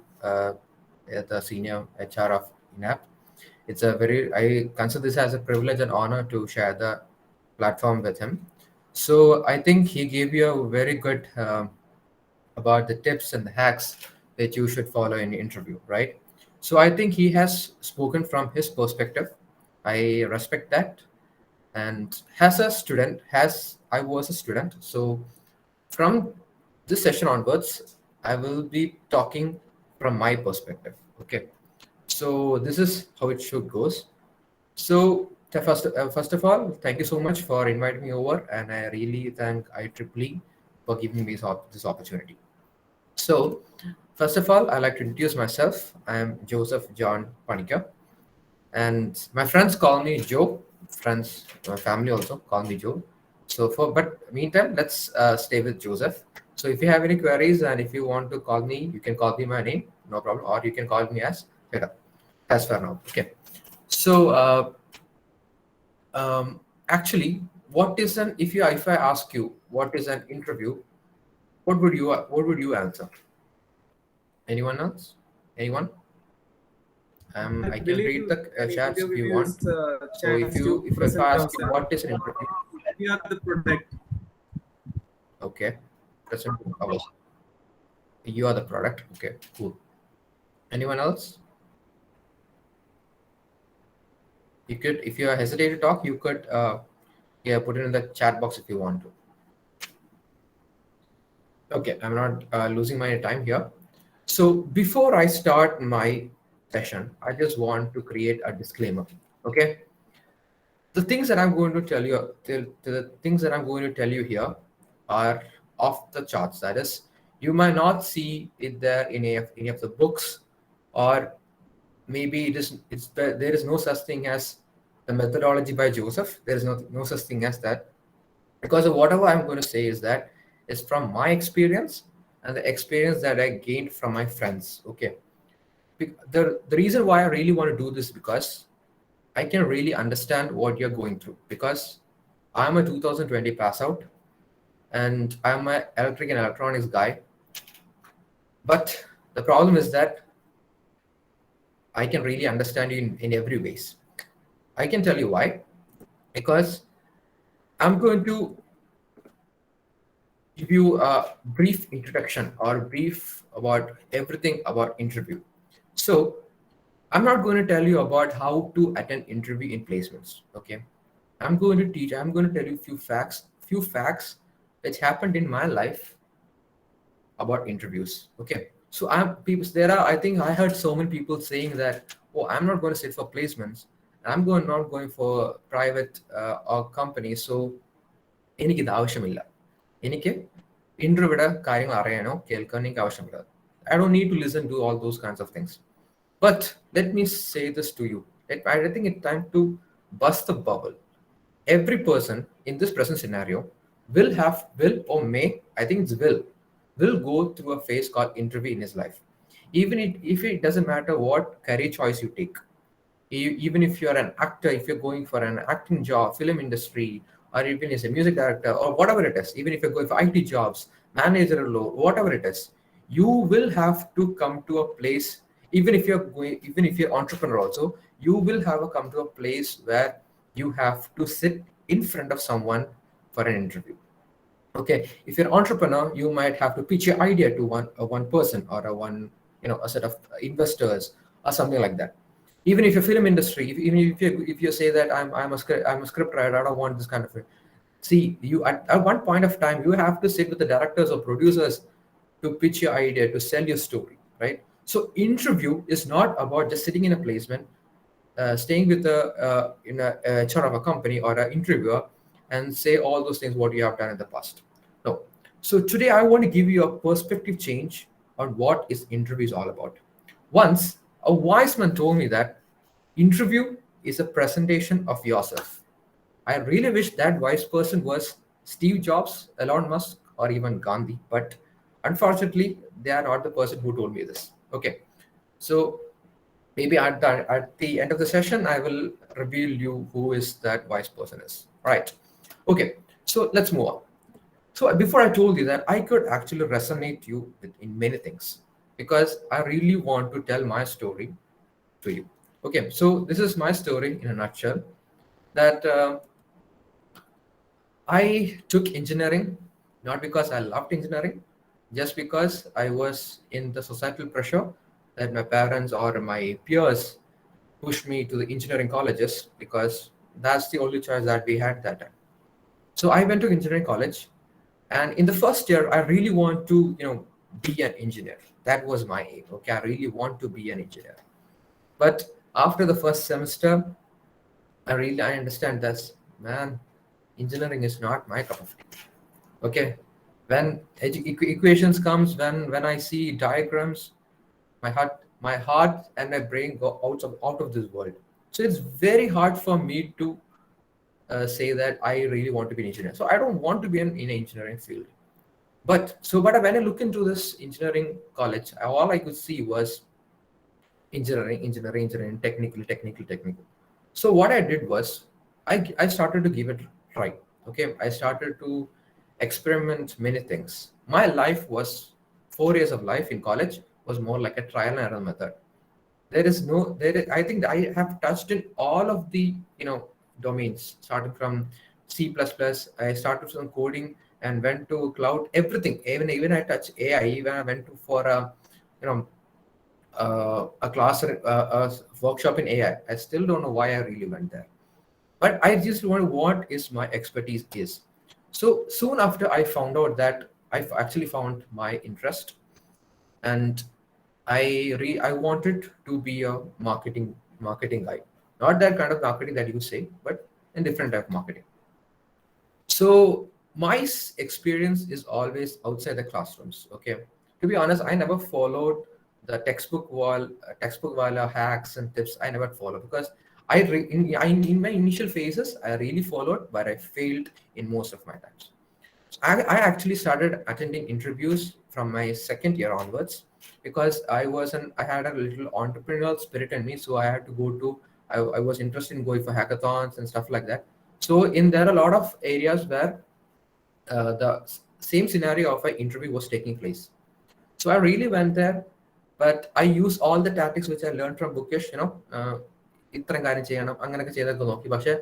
the senior HR of InApp. It's a very, I consider this as a privilege and honor to share the platform with him. So I think he gave you a very good about the tips and the hacks that you should follow in the interview, right? So I think he has spoken from his perspective. I respect that. And as a student, as I was a student, so from this session onwards, I will be talking from my perspective. Okay. So this is how it should goes. So first of all, thank you so much for inviting me over, and I really thank IEEE for giving me this opportunity. So, first of all, I'd like to introduce myself. I'm Joseph John Panicker, and my friends call me Joe. Friends, my family also call me Joe. So, but meantime, let's stay with Joseph. So, if you have any queries and if you want to call me, you can call me my name, no problem, or you can call me as Peter. As for now, okay. So, actually, what is an if I ask you what is an interview, what would you answer? Anyone else? Anyone? I can read believe the chats if you interview want. is a So chance to if I present ask you ourselves. what is an interview, We are the product. okay, present hours. You are the product. Okay, cool. Anyone else? You could, if you are hesitate to talk, you could yeah, put it in the chat box if you want to. Okay, I'm not losing my time here. So before I start my session, I just want to create a disclaimer. Okay. The things that I'm going to tell you, the things that I'm going to tell you here are off the charts. That is, you might not see it there in any of the books, or maybe there is no such thing as the methodology by Joseph. There is no such thing as that, because of whatever I'm going to say is that is from my experience and the experience that I gained from my friends. Okay, the reason why I really want to do this because I can really understand what you're going through, because I'm a 2020 pass out and I'm an electric and electronics guy. But the problem is that I can really understand you in every ways. I can tell you why. Because I'm going to give you a brief introduction or brief about everything about interview. So I'm not going to tell you about how to attend interview in placements. Okay. I'm going to tell you few facts which happened in my life about interviews. Okay. So I think I heard so many people saying that, oh, I'm not going to sit for placements. Not going for private or company. So എനിക്ക് ഇത് ആവശ്യമില്ല. എനിക്ക് ഇന്റർവ്യൂടെ കാര്യങ്ങൾ അറിയാനോ കേൾക്കാനോ എനിക്ക് ആവശ്യമില്ല. I don't need to listen to all those kinds of things. But let me say this to you. I think it's time to bust the bubble. Every person in this present scenario will or may, I think it's will go through a phase called interview in his life. If it doesn't matter what career choice you take, even if you're an actor, if you're going for an acting job, film industry, or even as a music director or whatever it is, even if you're going for IT jobs, managerial role, whatever it is, you will have to come to a place. Even if you're entrepreneur also, you will have to come to a place where you have to sit in front of someone for an interview. Okay, if you're an entrepreneur, you might have to pitch your idea to one person or a set of investors or something like that. Even if you're film industry, if you say that I'm a script writer, I don't want this kind of thing. See, you at one point of time you have to sit with the directors or producers to pitch your idea, to sell your story, right? So interview is not about just sitting in a placement, staying with in a HR of a company or an interviewer and say all those things what you have done in the past. No. So today I want to give you a perspective change on what is interview is all about. Once a wise man told me that interview is a presentation of yourself. I really wish that wise person was Steve Jobs, Elon Musk, or even Gandhi, but unfortunately, they are not the person who told me this. Okay, so maybe at the end of the session, I will reveal you who is that vice person is. Right. Okay, so let's move on. So before I told you that I could actually resonate you with in many things because I really want to tell my story to you. Okay, so this is my story in a nutshell. That I took engineering not because I loved engineering, just because I was in the societal pressure that my parents or my peers pushed me to the engineering colleges because that's the only choice that we had that time. So I went to engineering college, and in the first year, I really want to, be an engineer. That was my aim. Okay, I really want to be an engineer. But after the first semester, I understand that, man, engineering is not my cup of tea. Okay, when equations comes, when I see diagrams, my heart and my brain go out of this world. So it's very hard for me to say that I really want to be an engineer. So I don't want to be in an engineering field. But when I look into this engineering college, all I could see was engineering, technical. So what I did was I started to give it a try. Okay, I started to experiment many things. My life was 4 years of life in college was more like a trial and error method. I think that I have touched in all of the domains, starting from C++. I started some coding and went to cloud, everything. Even I touched AI. Even I went to for a you know a class, a workshop in AI. I still don't know why I really went there, but I just want what is my expertise is. So soon after, I found out that I've actually found my interest, and I wanted to be a marketing guy, not that kind of marketing that you say, but a different type of marketing. So my experience is always outside the classrooms. Okay, to be honest, I never followed the textbook wala hacks and tips. I never followed because in my initial phases I really followed, but I failed in most of my times. I actually started attending interviews from my second year onwards because I had a little entrepreneurial spirit in me, so I had to go to I was interested in going for hackathons and stuff like that. So in there are a lot of areas where the same scenario of an interview was taking place. So I really went there, but I used all the tactics which I learned from bookish, ഇത്രയും കാര്യം ചെയ്യണം അങ്ങനെയൊക്കെ ചെയ്തൊക്കെ നോക്കി പക്ഷെ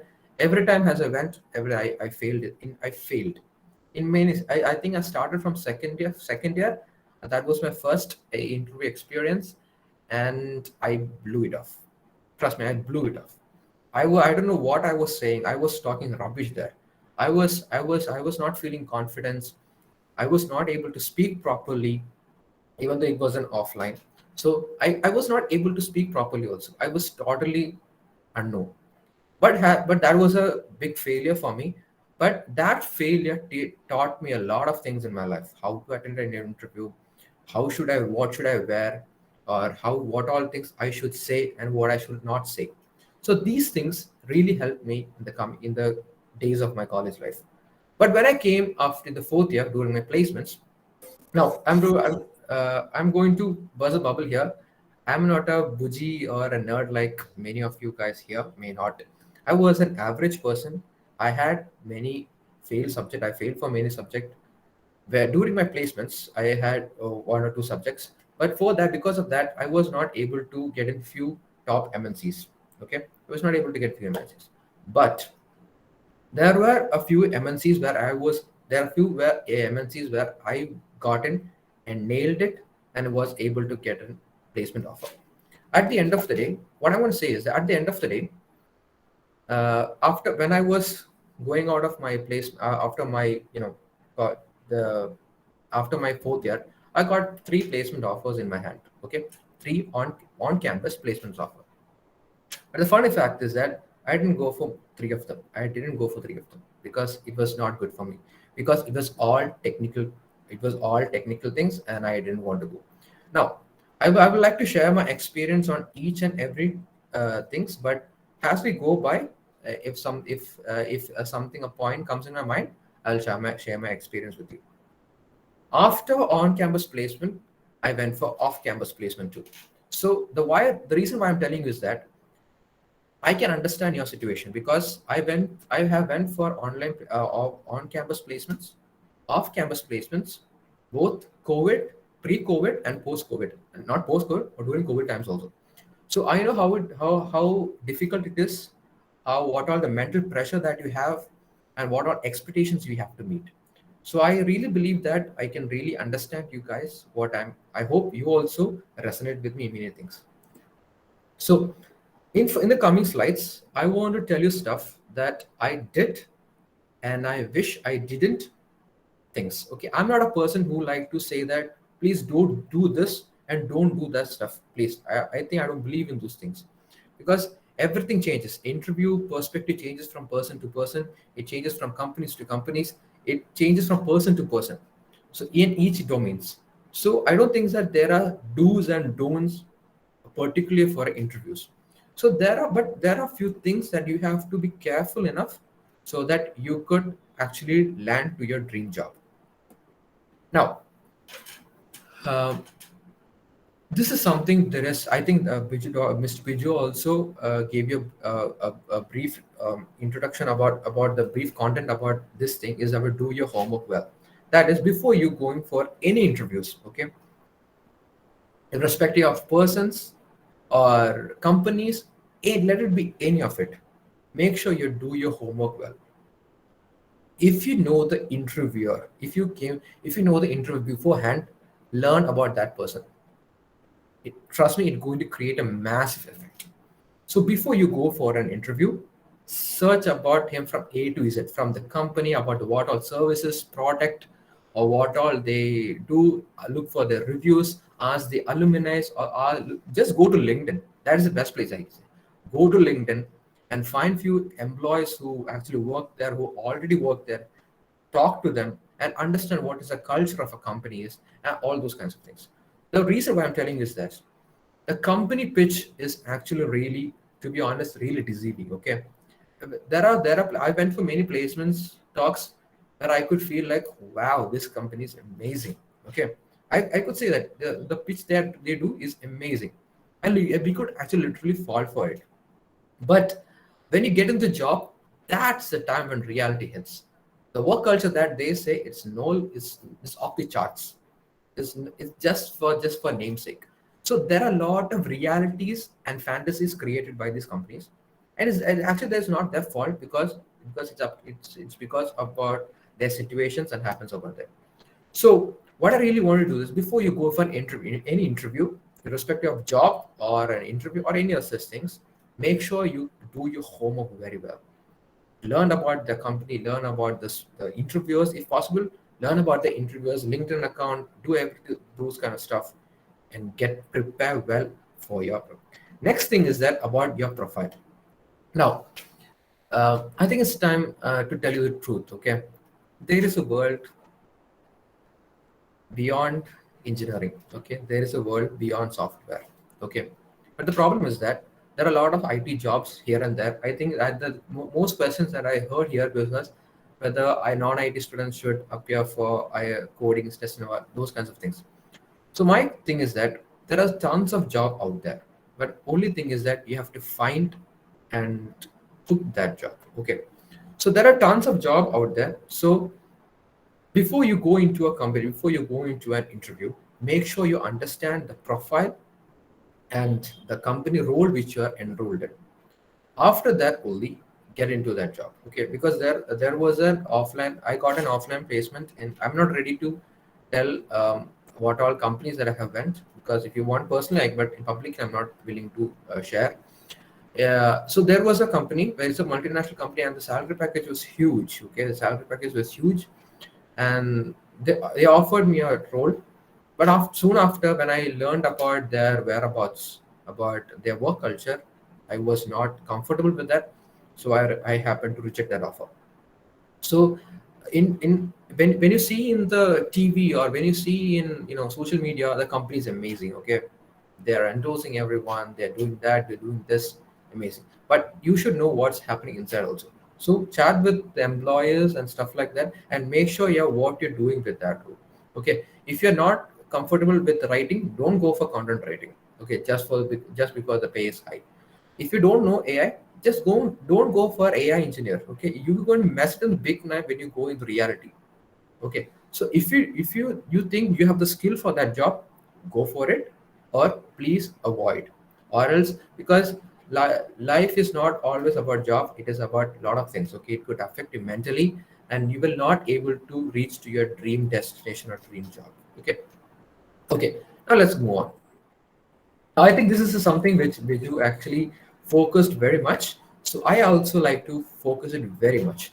every time as I went, I failed it. I failed in many. I think I started from second year. That was my first interview experience, and I blew it off. Trust me, I blew it off. I don't know what I was saying. I was talking rubbish there. I was not feeling confidence. I was not able to speak properly, even though it was an offline. So I was not able to speak properly also. I was totally unknown. But that was a big failure for me. But that failure taught me a lot of things in my life. How to attend an interview, what should I wear, or what all things I should say and what I should not say. So these things really helped me in the days of my college life. But when I came after the fourth year during my placements, now, I'm going to buzz a bubble here. I'm not a bougie or a nerd like many of you guys here may not. I was an average person. I had many failed subjects. I failed for many subjects. Where during my placements, I had one or two subjects. But for that, because of that, I was not able to get in few top MNCs. Okay, I was not able to get few MNCs. But there were a few MNCs where I got in and nailed it and was able to get a placement offer. At the end of the day, what I want to say is that at the end of the day, after when I was going out of my place after my the after my fourth year, I got 3 placement offers in my hand. Okay, 3 on campus placements offer. But the funny fact is that I didn't go for 3 of them. I didn't go for 3 of them because it was not good for me. Because it was all technical. It was all technical things, and I didn't want to go. Now, I would like to share my experience on each and every things. But as we go by, if something a point comes in my mind, I'll share my experience with you. After on-campus placement, I went for off-campus placement too. So the reason why I'm telling you is that I can understand your situation because I have went for online on-campus placements, off-campus placements, both COVID, pre-COVID, and post-COVID, and not post-COVID, but during COVID times also. So I know how difficult it is, how what are the mental pressure that you have, and what are expectations you have to meet. So I really believe that I can really understand you guys. I hope you also resonate with me in many things. So in the coming slides, I want to tell you stuff that I did and I wish I didn't things. Okay, I'm not a person who like to say that please don't do this and don't do that stuff. Please, I think I don't believe in those things because everything changes. Interview perspective changes from person to person. It changes from companies to companies. It changes from person to person. So in each domains. So I don't think that there are do's and don'ts particularly for interviews. So there are few things that you have to be careful enough so that you could actually land to your dream job. Now, um, this is something there is. I think Mr. Biju also gave you a brief introduction about the brief content about this thing. Is about do your homework well. That is before you going for any interviews. Okay, irrespective of persons or companies, let it be any of it. Make sure you do your homework well. If you know the interviewer, if you know the interview beforehand, learn about that person. Trust me, it's going to create a massive effect. So before you go for an interview, search about him from A to Z, from the company, about what all services, product, or what all they do. Look for their reviews, ask the alumni, or just go to LinkedIn. That is the best place I say. Go to LinkedIn and find few employees who actually work there, who already work there. Talk to them and understand what is the culture of a company is, and all those kinds of things. The reason why I'm telling you is that the company pitch is actually really, to be honest, really deceiving. Okay, I went for many placements talks where I could feel like, wow, this company is amazing. Okay, I could say that the pitch that they do is amazing, and we could actually literally fall for it. But when you get into the job, that's the time when reality hits. The work culture that they say is off the charts. It's just for namesake. So there are a lot of realities and fantasies created by these companies, and actually there's not their fault because it's because about their situations and happens over there. So what I really want to do is before you go for an interview, any interview, irrespective of job or an interview or any of such things, make sure you do your homework very well. Learn about the company, learn about the interviewers if possible, learn about the interviewers, LinkedIn account, do those kind of stuff, and get prepared well for your. Next thing is that about your profile. Now, I think it's time to tell you the truth. Okay, there is a world beyond engineering. Okay, there is a world beyond software. Okay, but the problem is that there are a lot of IT jobs here and there. I think that the most questions that I heard here was whether a non-IT students should appear for coding, testing, those kinds of things. So my thing is that there are tons of job out there, but only thing is that you have to find and took that job. Okay, so there are tons of job out there. So before you go into a company, before you go into an interview, make sure you understand the profile and the company role which you are enrolled in. After that, only get into that job. Okay, because there was an offline. I got an offline placement, and I'm not ready to tell what all companies that I have went, because if you want personally, but in public, I'm not willing to share. So there was a company where it's a multinational company, and the salary package was huge. Okay, the salary package was huge, and they offered me a role. But soon after, when I learned about their whereabouts, about their work culture, I was not comfortable with that. So I happened to reject that offer. So in when you see in the TV or when you see in social media, the company is amazing. Okay, they're endorsing everyone, they're doing that, they're doing this, amazing. But you should know what's happening inside also. So chat with the employers and stuff like that, and make sure what you're doing with that role. Okay, if you're not comfortable with writing, don't go for content writing. Okay, just because the pay is high. If you don't know AI, just don't go for AI engineer. Okay, you're going to mess it in the big knife when you go into reality. Okay, so if you think you have the skill for that job, go for it, or please avoid, or else, because life is not always about job, it is about a lot of things. Okay, it could affect you mentally, and you will not able to reach to your dream destination or dream job. Okay. Okay, now let's move on. I think this is something which you actually focused very much. So I also like to focus it very much.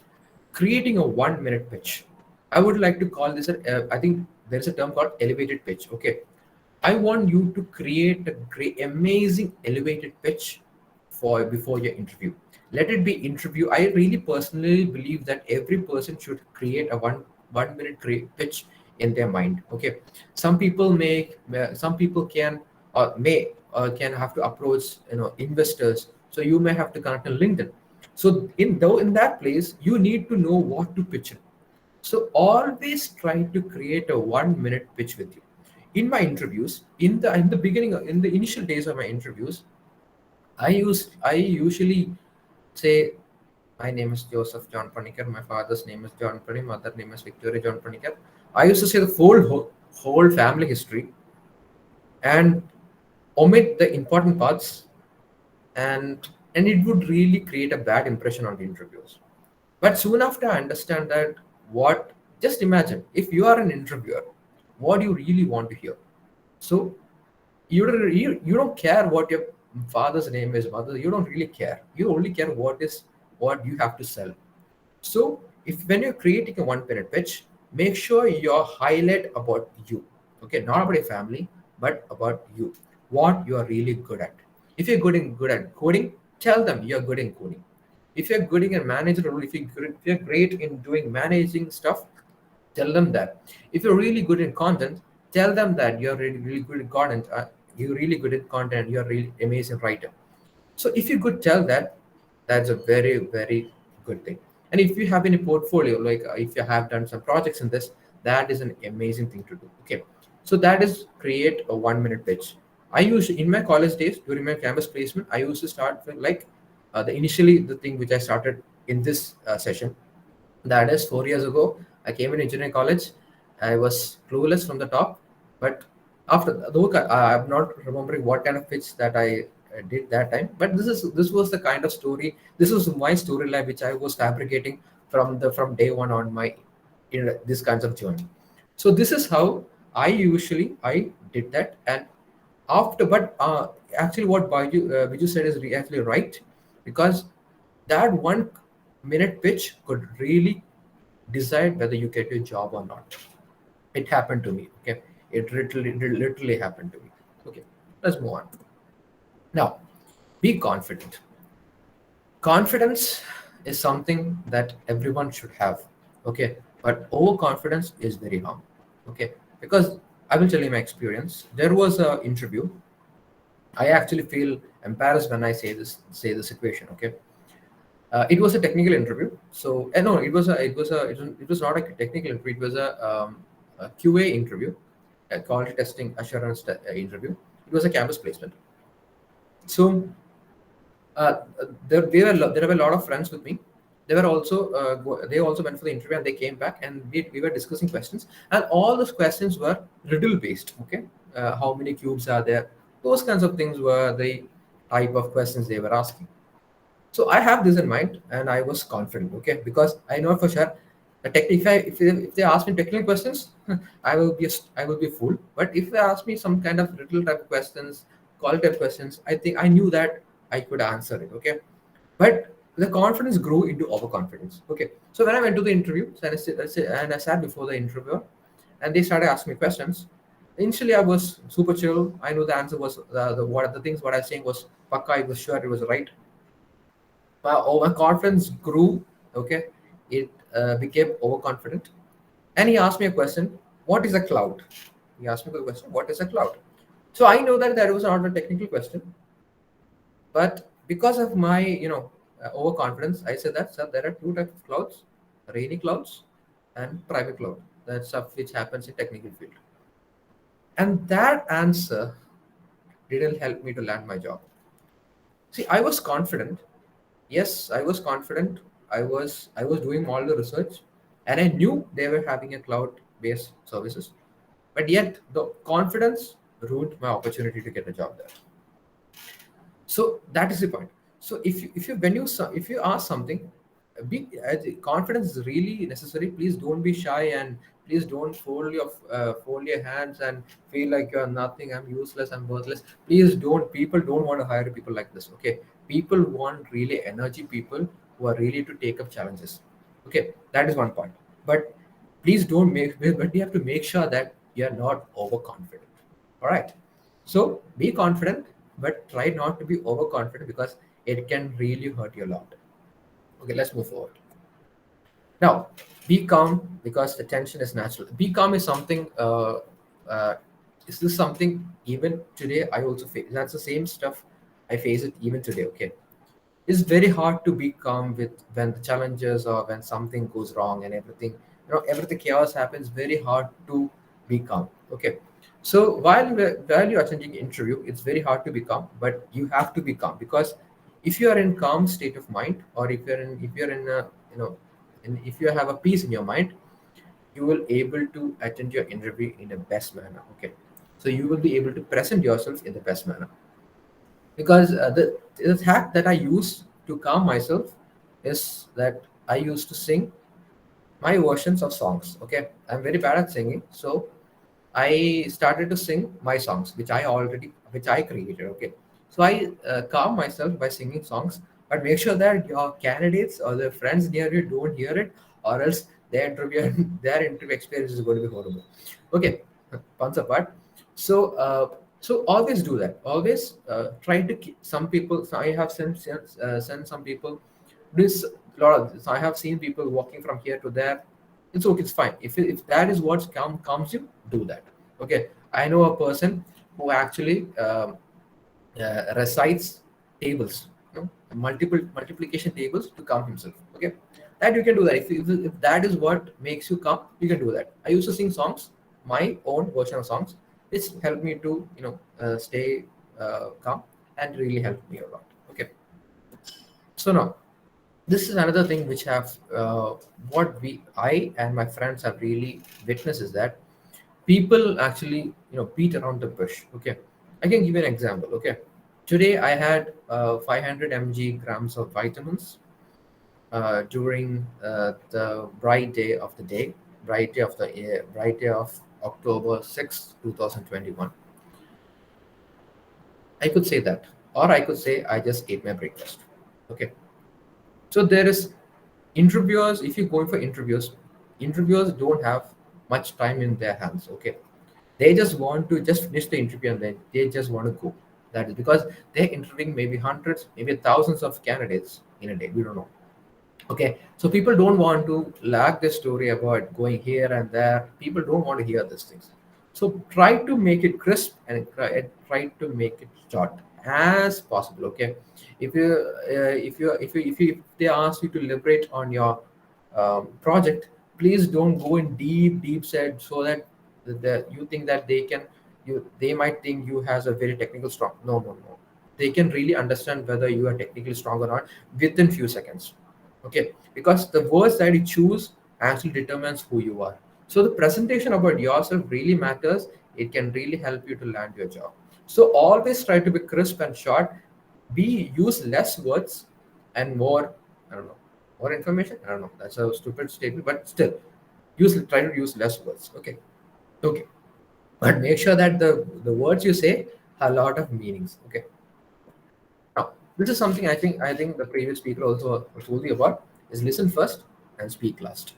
Creating a 1 minute pitch. I would like to call this I think there's a term called elevated pitch. Okay. I want you to create a great, amazing elevated pitch for before your interview. Let it be interview. I really personally believe that every person should create a 1 minute pitch in their mind. Okay, some people can or may can have to approach investors. So you may have to connect on LinkedIn. So in that place, you need to know what to pitch in. So always try to create a 1 minute pitch with you. In my interviews, in the beginning, in the initial days of my interviews, I usually say, my name is Joseph John Panicker. My father's name is John Panicker. Mother name is Victoria John Panicker. I used to say the whole family history and omit the important parts, and it would really create a bad impression on the interviewers. But soon after, I understand that what just imagine if you are an interviewer, what do you really want to hear? So you don't care what your father's name is, mother. You don't really care. You only care what you have to sell. So if when you're creating a 1 minute pitch, make sure you highlight about you. Okay, not about your family, but about you. What you are really good at. If you're good at coding, tell them you're good in coding. If you're good in manager role, if you're great in doing managing stuff, tell them that. If you're really good in content, tell them that you're really good in content. You're really good at content. You're really amazing writer. So if you could tell that, that's a very, very good thing. And if you have any portfolio, like if you have done some projects in this, that is an amazing thing to do. Okay. So that is create a 1 minute pitch. I used in my college days during my campus placement, I used to start with like the thing which I started in this session. That is 4 years ago. I came in engineering college. I was clueless from the top, but after though I'm not remembering what kind of pitch that I did that time. But this was the kind of story. This was my storyline which I was fabricating from day one on my this kinds of journey. So this is how I did that. And after, but actually what Biju said is actually right, because that 1 minute pitch could really decide whether you get your job or not. It happened to me. Okay, it literally happened to me. Okay, let's move on. Now, be confident. Confidence is something that everyone should have. Okay, but overconfidence is very harm. Okay, because I will tell you my experience. There was an interview. I actually feel embarrassed when I say the situation. Okay, it was a technical interview. So no, it was not a technical interview. It was a QA interview, a quality testing assurance interview. It was a campus placement. So there were a lot of friends with me. They were also they also went for the interview and they came back and we were discussing questions, and all those questions were riddle based. Okay, how many cubes are there? Those kinds of things were the type of questions they were asking. So I have this in mind, and I was confident. Okay, because I know for sure. If they ask me technical questions, I will be a fool. But if they ask me some kind of riddle type of questions, qualitative questions, I think I knew that I could answer it. Okay, but the confidence grew into overconfidence. Okay, so when I went to the interview, so and I sat before the interviewer, and they started asking me questions. Initially, I was super chill. I knew the answer was the things what I was saying was pakka. I was sure it was right. My confidence grew. Okay, it became overconfident. And he asked me a question: what is a cloud? He asked me the question: what is a cloud? So I know that was not a technical question, but because of my overconfidence, I said that, sir, there are two types of clouds: rainy clouds and private cloud. That's stuff which happens in technical field. And that answer didn't help me to land my job. See, I was confident. Yes, I was confident. I was doing all the research, and I knew they were having a cloud-based services. But yet, the confidence ruined my opportunity to get a job there. So that is the point. So if you when you if you ask something, be confidence is really necessary. Please don't be shy, and please don't fold your hands and feel like you're nothing. I'm useless. I'm worthless. Please don't. People don't want to hire people like this. Okay, people want really energy people who are ready to take up challenges. Okay, that is one point. But please don't make. But you have to make sure that you're not overconfident. All right. So be confident, but try not to be overconfident because it can really hurt you a lot. Okay, let's move forward. Now, be calm because the tension is natural. Be calm is something. Is this something even today I also face? That's the same stuff I face it even today. Okay, it's very hard to be calm with when the challenges or when something goes wrong and everything, everything chaos happens. Very hard to be calm. Okay, so while you're attending interview, it's very hard to be calm, but you have to be calm because if you are in calm state of mind, or if you're in a if you have a peace in your mind, you will able to attend your interview in the best manner. Okay, so you will be able to present yourself in the best manner because the hack that I use to calm myself is that I used to sing my versions of songs. Okay, I'm very bad at singing, so I started to sing my songs, which I created. Okay, so I calm myself by singing songs, but make sure that your candidates or the friends near you don't hear it, or else their interview their interview experience is going to be horrible. Okay, once apart. So so always do that. Always try to keep some people. So I have sent some people this lot of this. I have seen people walking from here to there. It's okay, it's fine. If that is what comes you, do that. Okay, I know a person who actually recites tables, multiple multiplication tables to calm himself. Okay, that you can do that. If that is what makes you calm, you can do that. I used to sing songs, my own version of songs, which helped me to stay calm and really helped me a lot. Okay, so now this is another thing which have what we I and my friends have really witnessed is that people actually beat around the bush. Okay, I can give you an example. Okay, today I had 500 grams of vitamins during the bright day of October 6th 2021. I could say that, or I could say I just ate my breakfast. Okay, so there is interviewers. If you're going for interviewers don't have much time in their hands. Okay, they just want to just finish the interview and then they just want to go. That is because they're interviewing maybe hundreds, maybe thousands of candidates in a day. We don't know. Okay, so people don't want to lag the story about going here and there. People don't want to hear these things. So try to make it crisp and try to make it short as possible. Okay, if they ask you to elaborate on your project, please don't go in deep set so that you think that they might think you has a very technical strong. No. They can really understand whether you are technically strong or not within few seconds. Okay, because the words that you choose actually determines who you are. So the presentation about yourself really matters. It can really help you to land your job. So always try to be crisp and short. Be use less words and more, I don't know, more information. I don't know, that's a stupid statement, but still try to use less words. Okay, but make sure that the words you say have a lot of meanings. Okay, now, this is something I think the previous speaker also told you about is listen first and speak last.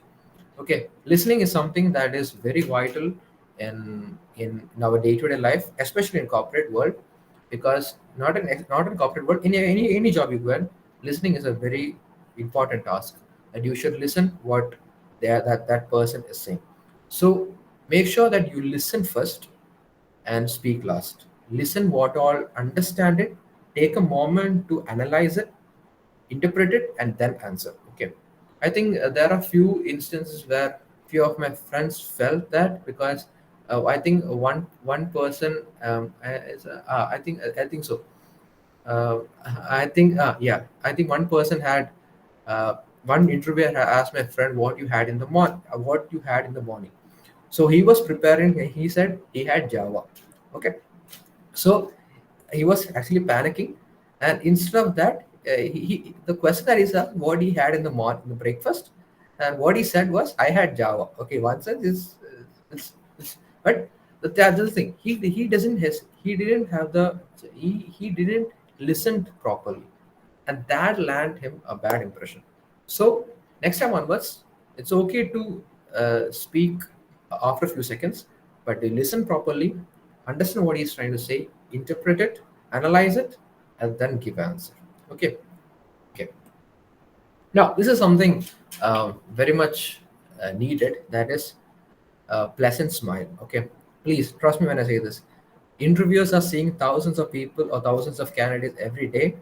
Okay, listening is something that is very vital in our day-to-day life, especially in corporate world, because not in corporate world, in any job you go in, listening is a very important task. And you should listen what that person is saying. So make sure that you listen first and speak last. Listen what all, understand it, take a moment to analyze it, interpret it, and then answer. Okay, I think there are few instances where few of my friends felt that because I think one person I think so. I think one person had one interviewer had asked my friend what you had in the morning. So he was preparing. He said he had Java. Okay, so he was actually panicking, and instead of that, the question that is what he had in the morning, the breakfast, and what he said was, "I had Java." Okay, one said this, but the other thing, he didn't have he didn't listen properly, and that landed him a bad impression. So next time onwards, it's okay to speak after a few seconds, but they listen properly, understand what he's trying to say, interpret it, analyze it, and then give answer. Okay. Okay. Now this is something very much needed. That is pleasant smile. Okay. Please trust me when I say this. Interviewers are seeing thousands of people or thousands of candidates every day,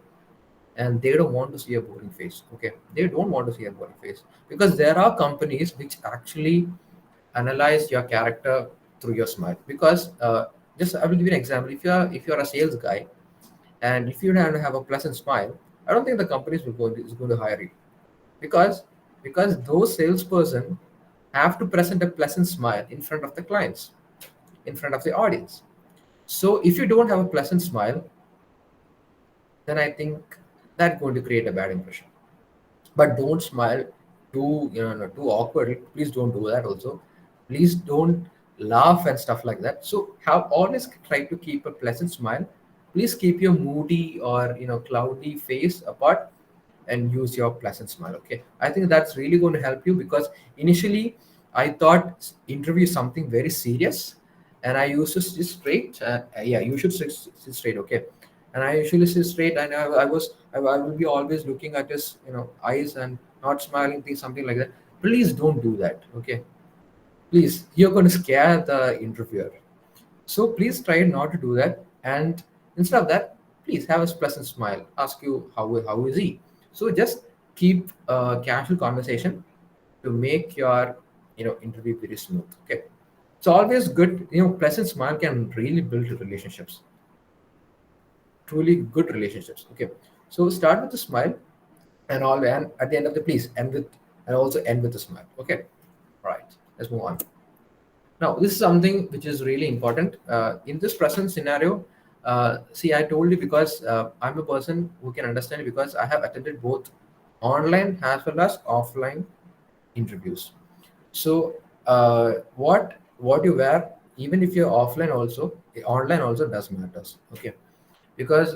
and they don't want to see a boring face. Okay, they don't want to see a boring face, because there are companies which actually analyze your character through your smile. Because just I will give you an example. If you're a sales guy, and if you don't have a pleasant smile, I don't think the companies is going to hire you, because those salesperson have to present a pleasant smile in front of the clients, in front of the audience. So if you don't have a pleasant smile, then I think that's going to create a bad impression. But don't smile too, too awkward. Please don't do that. Also, please don't laugh and stuff like that. So have always try to keep a pleasant smile. Please keep your moody or cloudy face apart, and use your pleasant smile. Okay, I think that's really going to help you, because initially I thought interview is something very serious, and I used to sit straight. Yeah, you should sit straight. Okay, and I usually sit straight, and I will be always looking at his eyes and not smiling, things something like that. Please don't do that. Okay, please, you're going to scare the interviewer. So please try not to do that. And instead of that, please have a pleasant smile. Ask you how is he. So just keep a casual conversation to make your interview very smooth. Okay. It's always good. Pleasant smile can really build relationships. Truly good relationships. Okay. So start with a smile, and all, and at the end of the, please end with, and also end with a smile. Okay. All right. Let's move on. Now, this is something which is really important in this present scenario. See, I told you, because I'm a person who can understand it, because I have attended both online as well as offline interviews. So, what you wear, even if you're offline also, online also does matters. Okay, because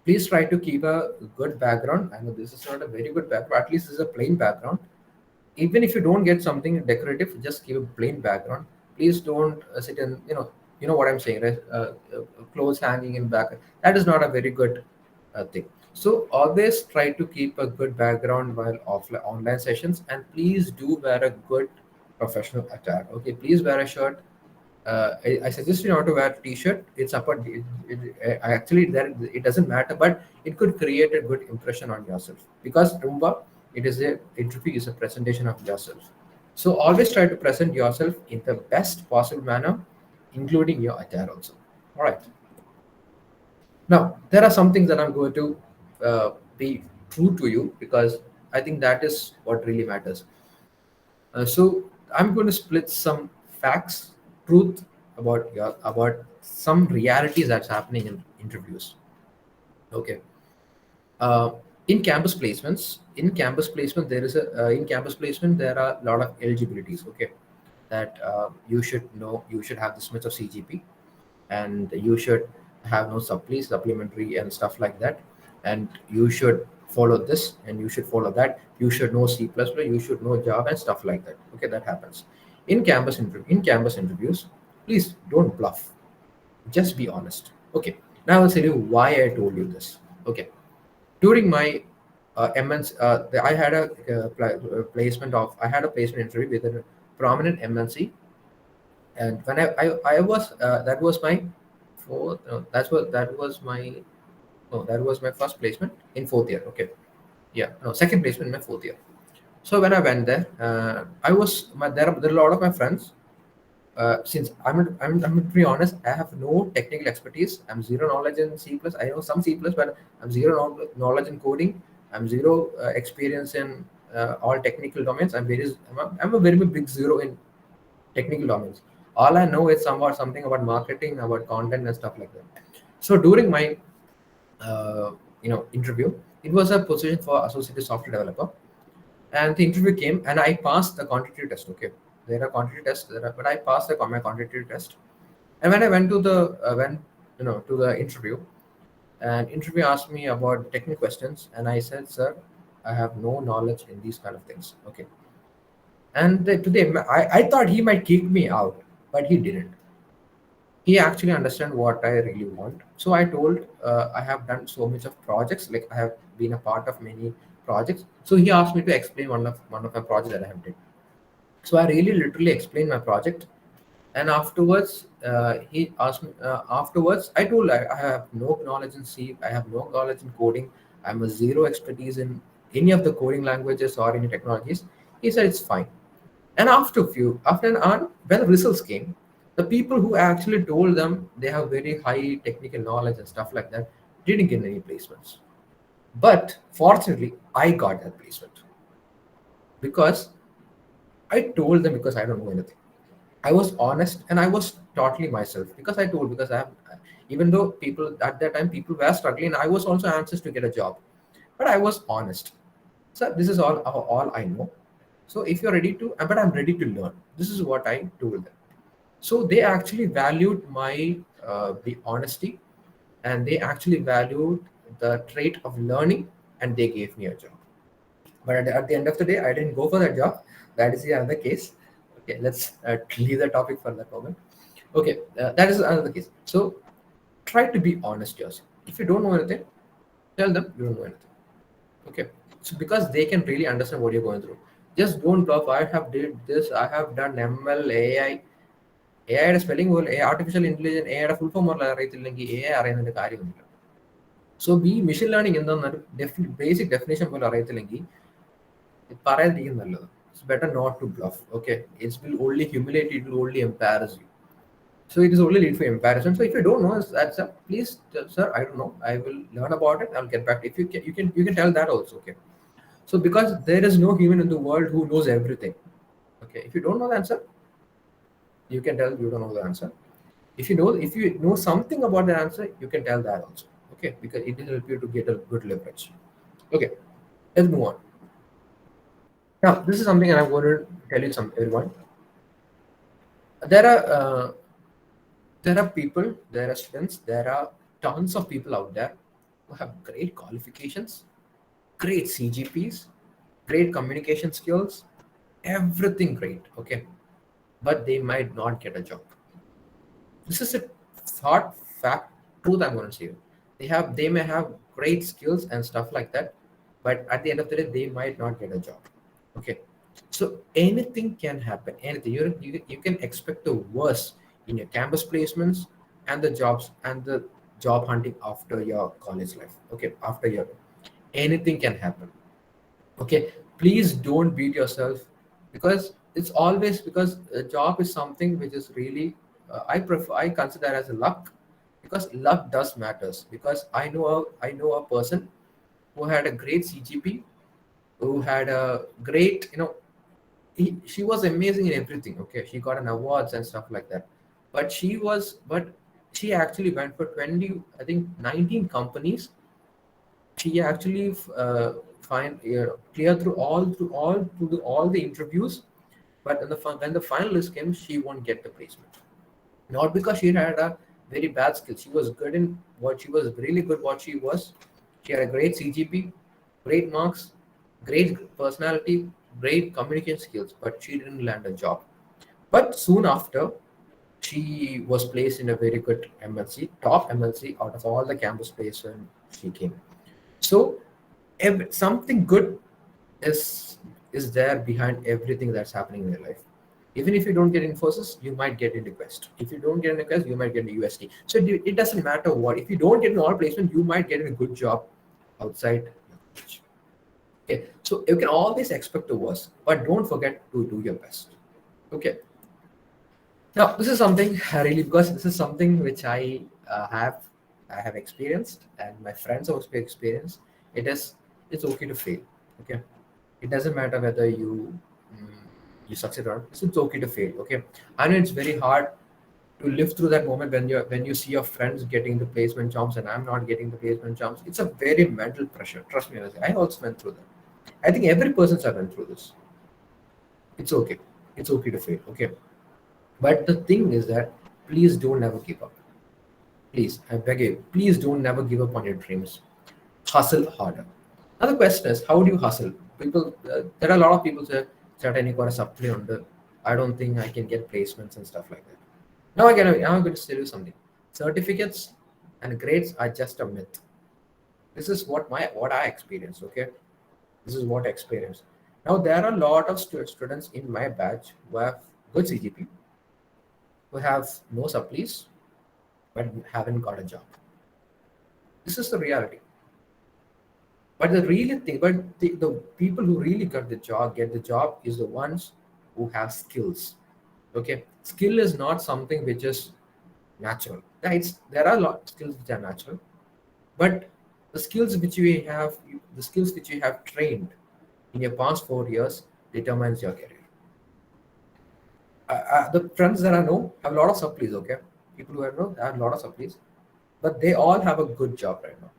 please try to keep a good background. I know this is not a very good background. At least this is a plain background. Even if you don't get something decorative, just keep a plain background. Please don't sit in, what I'm saying, right? Clothes hanging in back, that is not a very good thing. So always try to keep a good background while offline online sessions, and please do wear a good professional attire. Okay, please wear a shirt. I suggest you not to wear a t-shirt. It's up. Actually, that it doesn't matter, but it could create a good impression on yourself. Because remember, it is a interview is a presentation of yourself. So always try to present yourself in the best possible manner, including your attire also. All right. Now there are some things that I'm going to be true to you, because I think that is what really matters. So I'm going to split some facts, truth about some realities that's happening in interviews. Okay. Uh, in campus placement, there is a in campus placement there are a lot of eligibilities. Okay, that you should know. You should have this much of CGP, and you should have no supplementary and stuff like that, and you should follow this, and you should follow that. You should know C++, you should know Java and stuff like that. Okay, that happens in campus interviews. Please don't bluff, just be honest. Okay, now I'll tell you why I told you this. Okay, during my MNC, I had a I had a placement interview with a prominent MNC, and when I was that was my fourth. That was my no, that was my first placement in fourth year. Okay, yeah, no, second placement in my fourth year. So when I went there, I was there. There are a lot of my friends since I'm to be honest, I have no technical expertise. I'm zero knowledge in C plus. I know some C plus, but I'm zero knowledge in coding. I'm zero experience in all technical domains. I'm a very big zero in technical domains. All I know is something about marketing, about content and stuff like that. So during my interview, it was a position for associate software developer, and the interview came and I passed the quantitative test. Okay, there are quantitative tests there are, but I passed my quantitative test. And when I went to the to the interview, and interview asked me about technical questions, and I said, sir, I have no knowledge in these kind of things. Okay. And today I thought he might kick me out, but he didn't. He actually understand what I really want. So I told, I have done so much of projects, like I have been a part of many projects. So he asked me to explain one of my projects that I have did. So I really literally explained my project, and afterwards he asked me. Afterwards, I told I have no knowledge in C. I have no knowledge in coding. I'm a zero expertise in any of the coding languages or any technologies. He said it's fine. And after an hour, when the results came, the people who actually told them they have very high technical knowledge and stuff like that didn't get any placements. But fortunately, I got that placement because I told them, because I don't know anything. I was honest and I was totally myself, because I told, because I have, even though people at that time people were struggling, I was also anxious to get a job, but I was honest. So this is all I know. So if you're ready to, but I'm ready to learn. This is what I told them. So they actually valued my the honesty, and they actually valued the trait of learning, and they gave me a job. But at the end of the day, I didn't go for that job. That is the other case. Okay, let's leave the topic for that moment. Okay, that is another case. So try to be honest yourself. If you don't know anything, tell them you don't know anything. Okay, so because they can really understand what you're going through. Just don't bluff. I have did this. I have done ML, AI. AI spelling പോലെ artificial intelligence എയുടെ full form പോലെ അറിയത്തില്ലെങ്കിൽ AI അറിയുന്നതിന്റെ കാര്യമൊന്നുമില്ല. So ബി machine learning എന്താണെന്നൊരു basic definition പോലും അറിയത്തില്ലെങ്കിൽ പറയാതിരിക്കും നല്ലത്. It's better not to bluff. Okay, it will only humiliate you, it will only embarrass you. So it is only lead for embarrassment. So if you don't know that, sir, please tell, sir, I don't know, I will learn about it, I'll get back. If you can tell that also. Okay, so because there is no human in the world who knows everything. Okay, if you don't know the answer, you can tell you don't know the answer. If you know something about the answer, you can tell that also. Okay, because it will help you to get a good leverage. Okay, let's move on. Now, this is something, and I'm going to tell you everyone. There are people, there are students, there are tons of people out there who have great qualifications, great CGPs, great communication skills, everything great. Okay, but they might not get a job. This is a fact, truth I'm going to say. They may have great skills and stuff like that, but at the end of the day, they might not get a job. Okay, so anything can happen. Anything you can expect the worst in your campus placements and the jobs and the job hunting after your college life. Okay, after your anything can happen. Okay, please don't beat yourself, because it's always, because a job is something which is really I consider as a luck, because luck does matters. Because I know a person who had a great CGP, who had a great, she was amazing in everything. Okay, she got an awards and stuff like that, but she actually went for 20, I think 19 companies. She actually clear through all the interviews, but when the final list came, she won't get the placement. Not because she had a very bad skill. She was good in what she was, really good what she was. She had a great CGP, great marks, great personality, great communication skills, but she didn't land a job. But soon after, she was placed in a very good MLC, top MLC out of all the campus places when she came. So something good is there behind everything that's happening in your life. Even if you don't get Infosys, you might get into Quest. If you don't get into Quest, you might get into UST. So it doesn't matter what. If you don't get an all placement, you might get a good job outside your college. Okay, so you can always expect the worst, but don't forget to do your best. Okay. Now, this is something really, because this is something which I have experienced, and my friends also experienced. It is it's okay to fail. Okay, it doesn't matter whether mm, you succeed or not. It's okay to fail. Okay, I know it's very hard to live through that moment when you see your friends getting the placement jobs and I'm not getting the placement jobs. It's a very mental pressure. Trust me, I also went through that. I think every person's have went through this. It's okay. It's okay to fail. Okay, but the thing is that please don't never give up. Please, I beg you, please don't never give up on your dreams. Hustle harder. Now the question is, how do you hustle? There are a lot of people say, "Certain you got a supply under. I don't think I can get placements and stuff like that." Now I'm going to tell you something. Certificates and grades are just a myth. This is what I experienced. Okay, this is what I experienced. Now there are a lot of students in my batch who have good CGP, who have no supplies, but haven't got a job. This is the reality. But the people who really get the job is the ones who have skills. Okay, skill is not something which is natural. There are a lot of skills which are natural, but the skills which you have trained in your past 4 years determines your career. The friends that I know have a lot of supplies. Okay, people who I know have a lot of supplies, but they all have a good job right now,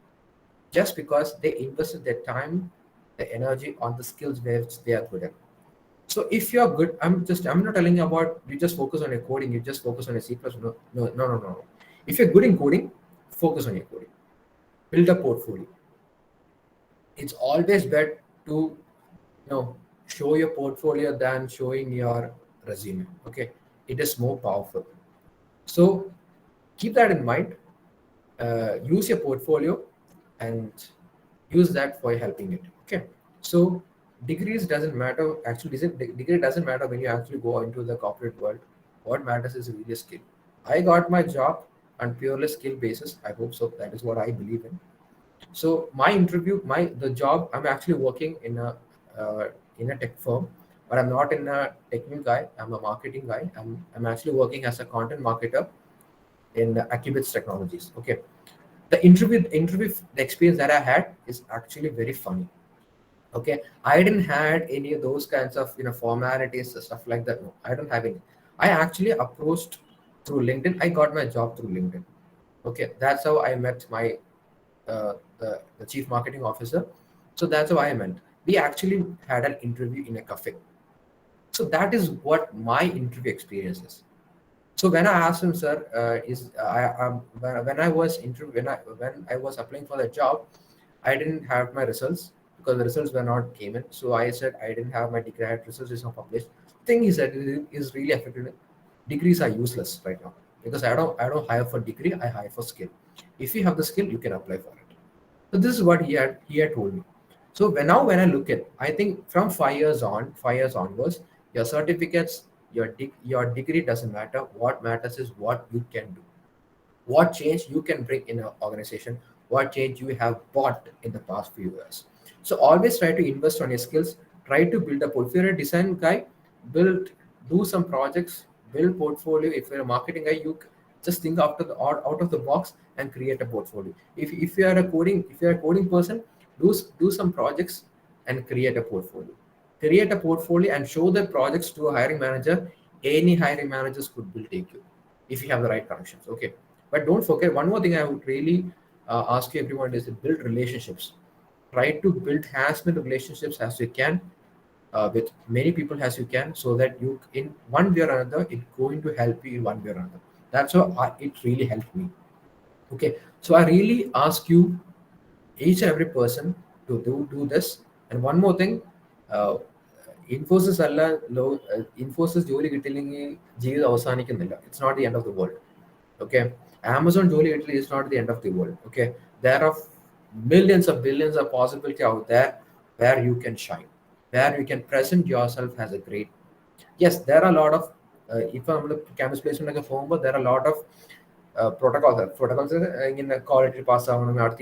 just because they invested their time, their energy on the skills which they are good at. So if you're good, I'm not telling you about you just focus on your coding, you just focus on your C plus. No. If you're good in coding, focus on your coding. Build a portfolio. It's always better to show your portfolio than showing your resume. Okay. It is more powerful. So keep that in mind. Use your portfolio and use that for helping it. Okay, so degrees doesn't matter. Actually, degree doesn't matter when you actually go into the corporate world. What matters is really skill. I got my job on purely skill basis. I hope so. That is what I believe in. So the job, I'm actually working in a tech firm, but I'm not in a technical guy. I'm a marketing guy. I'm actually working as a content marketer in the Accubits technologies. Okay, the experience that I had is actually very funny. Okay, I didn't had any of those kinds of formalities stuff like that. No, I don't have any. I actually approached through LinkedIn. I got my job through LinkedIn. Okay, that's how I met my the chief marketing officer. So that's how I met. We actually had an interview in a cafe. So that is what my interview experience is. So when I asked him, sir, is when I was when I was applying for the job, I didn't have my results because the results were not came in. So I said I didn't have my degree. I had results is not published. Thing is that it is really affected. Degrees are useless right now because I don't hire for degree. I hire for skill. If you have the skill, you can apply for it. So this is what he had told me. So when I look at, I think from 5 years onwards, your certificates, your degree doesn't matter. What matters is what you can do, what change you can bring in an organization, what change you have bought in the past few years. So always try to invest on your skills. Try to build a portfolio. Design guy, build, do some projects, build portfolio. If you're a marketing guy, just think out of the box and create a portfolio. If you are a coding person, do some projects and create a portfolio. Create a portfolio and show the projects to a hiring manager. Any hiring managers will take you if you have the right connections. Okay, but don't forget one more thing. I would really ask you everyone is to build relationships. Try to build as many relationships as you can with many people as you can, so that you in one way or another it's going to help you in one way or another. That's how it really helped me. Okay, so I really ask you, each and every person, to do this. And one more thing, uh, Infosys അല്ല ഇൻഫോസിസ് ജോലി കിട്ടില്ലെങ്കിൽ ജീവിതം അവസാനിക്കുന്നില്ല. It's not the end of the world. Okay, Amazon ജോലി കിട്ടില്ല is not the end of the world. Okay, there are millions of billions of possibility out there where you can shine, where you can present yourself as a great. Yes, there are a lot of if I'm campus placement like a form, but there are a lot of protocols in quality pass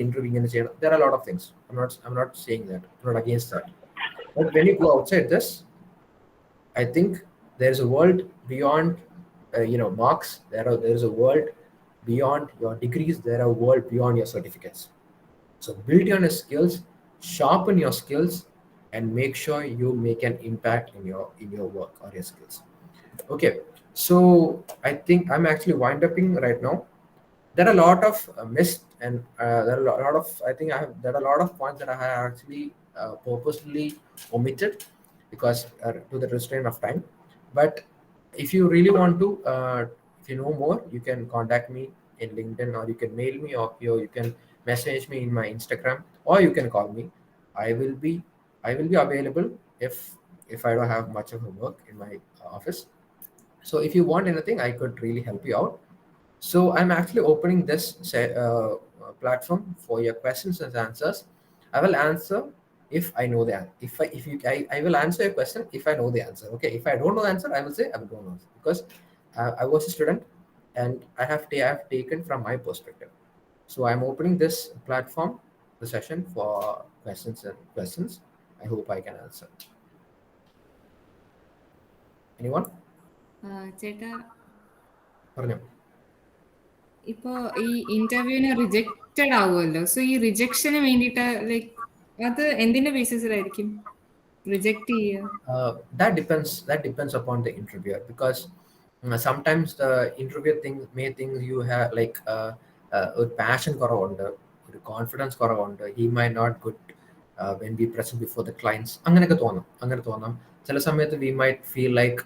interview. There are a lot of things. I'm not saying that. I'm not against that. But when you go outside this, I think there's a world beyond marks. There is a world beyond your degrees. There are a world beyond your certificates. So build on your skills, sharpen your skills, and make sure you make an impact in your work or your skills. Okay, so I think I'm actually wind upping right now. There are a lot of missed, and there are a lot of, I think there are a lot of points that I have actually purposely omitted because to the restraint of time. But if you really want to, if you know more, you can contact me in LinkedIn, or you can mail me, or you can message me in my Instagram, or you can call me. I will be i will be available if I don't have much of a work in my office. So if you want anything, I could really help you out. So I'm actually opening this platform for your questions and answers. I will answer if I know the answer. I will answer your question if I know the answer. Okay. If I don't know the answer, I will say I don't know, because I was a student, and I have taken from my perspective. So I'm opening this platform, the session for questions. I hope I can answer. Anyone? ചേട്ടാ, പറഞ്ഞോ. ഇപ്പോ ഈ ഇന്റർവ്യൂവിന് rejected ആവുമല്ലോ, so ഈ റിജക്ഷന് വേണ്ടിയിട്ട് like അത് എന്തിന്റെ ബേസിസിലായിരിക്കും റിജക്ട് ചെയ്യുക? That depends upon the interviewer, because sometimes the interviewer thinks you have like a passion കുറവുണ്ട്, ഒരു കോൺഫിഡൻസ് കുറവുണ്ട്, he might not good when we present before the clients. അങ്ങനെ തോന്നാം ചില സമയത്ത്. We might feel like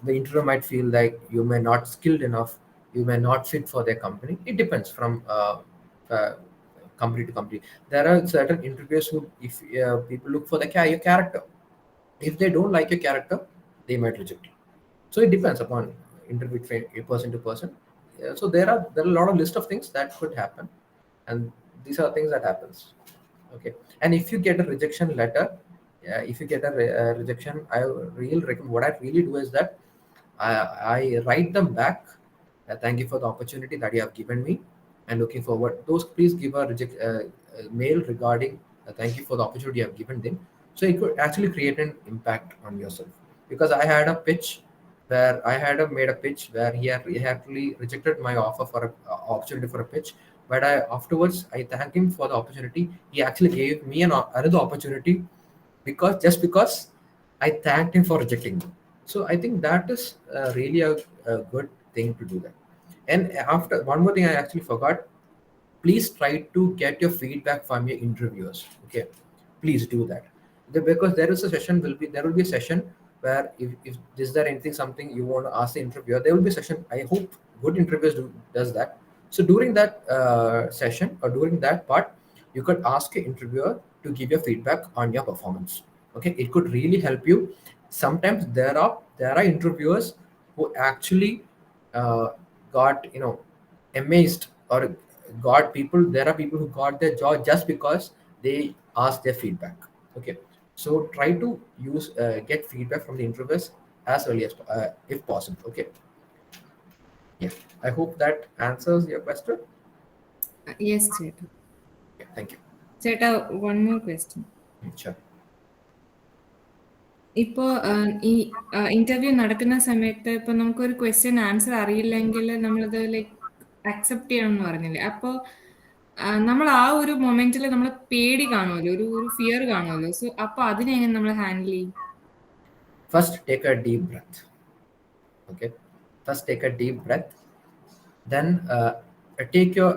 the interviewer might feel like you may not skilled enough, you may not fit for their company. It depends from uh, company to company. There are certain interviews who, if people look for your character. If they don't like your character, they might reject you. So it depends upon interview person to person. So there are a lot of list of things that could happen, and these are things that happens. Okay. And if you get a rejection letter, if you get a rejection, I really recommend, what I really do is that I write them back. Thank you for the opportunity that you have given me, and looking forward. Those, please give a mail regarding thank you for the opportunity you have given them. So it could actually create an impact on yourself. Because I had a pitch where I had made a pitch where he actually rejected my offer for an opportunity for a pitch. But afterwards I thanked him for the opportunity. He actually gave me another opportunity, because I thanked him for rejecting me. So I think that is really a good thing to do that. And after, one more thing I actually forgot, please try to get your feedback from your interviewers. Okay, please do that. Because there is a session, there will be a session where if is there anything, something you want to ask the interviewer, there will be a session. I hope good interviewers does that. So during that session, or during that part, you could ask an interviewer to give your feedback on your performance. Okay, it could really help you. Sometimes there are interviewers who actually got amazed, or got people. There are people who got their job just because they asked their feedback. Okay, so try to get feedback from the interviewers as early as if possible. Okay. Yeah, I hope that answers your question. Yes ചേട്ടാ. Yeah, thank you. ചേട്ടാ, one more question. Sure. ഇപ്പോൾ ഈ interview നടക്കുന്ന സമയത്ത് ഇപ്പോൾ നമുക്കൊരു question answer അറിയില്ലെങ്കിൽ നമ്മളത് ലൈക്ക് അക്സെപ്റ്റ് ചെയ്യണം എന്ന് പറഞ്ഞില്ലേ, അപ്പോൾ നമ്മൾ ആ ഒരു മൊമെന്റിൽ നമ്മൾ പേടി കാണുമല്ലോ, ഒരു ഫിയർ കാണുമല്ലോ. സോ അപ്പോൾ അതിനെങ്ങനെ നമ്മൾ ഹാൻഡിൽ ചെയ്യും? First, take a deep breath. Okay. First, take a deep breath. Then take your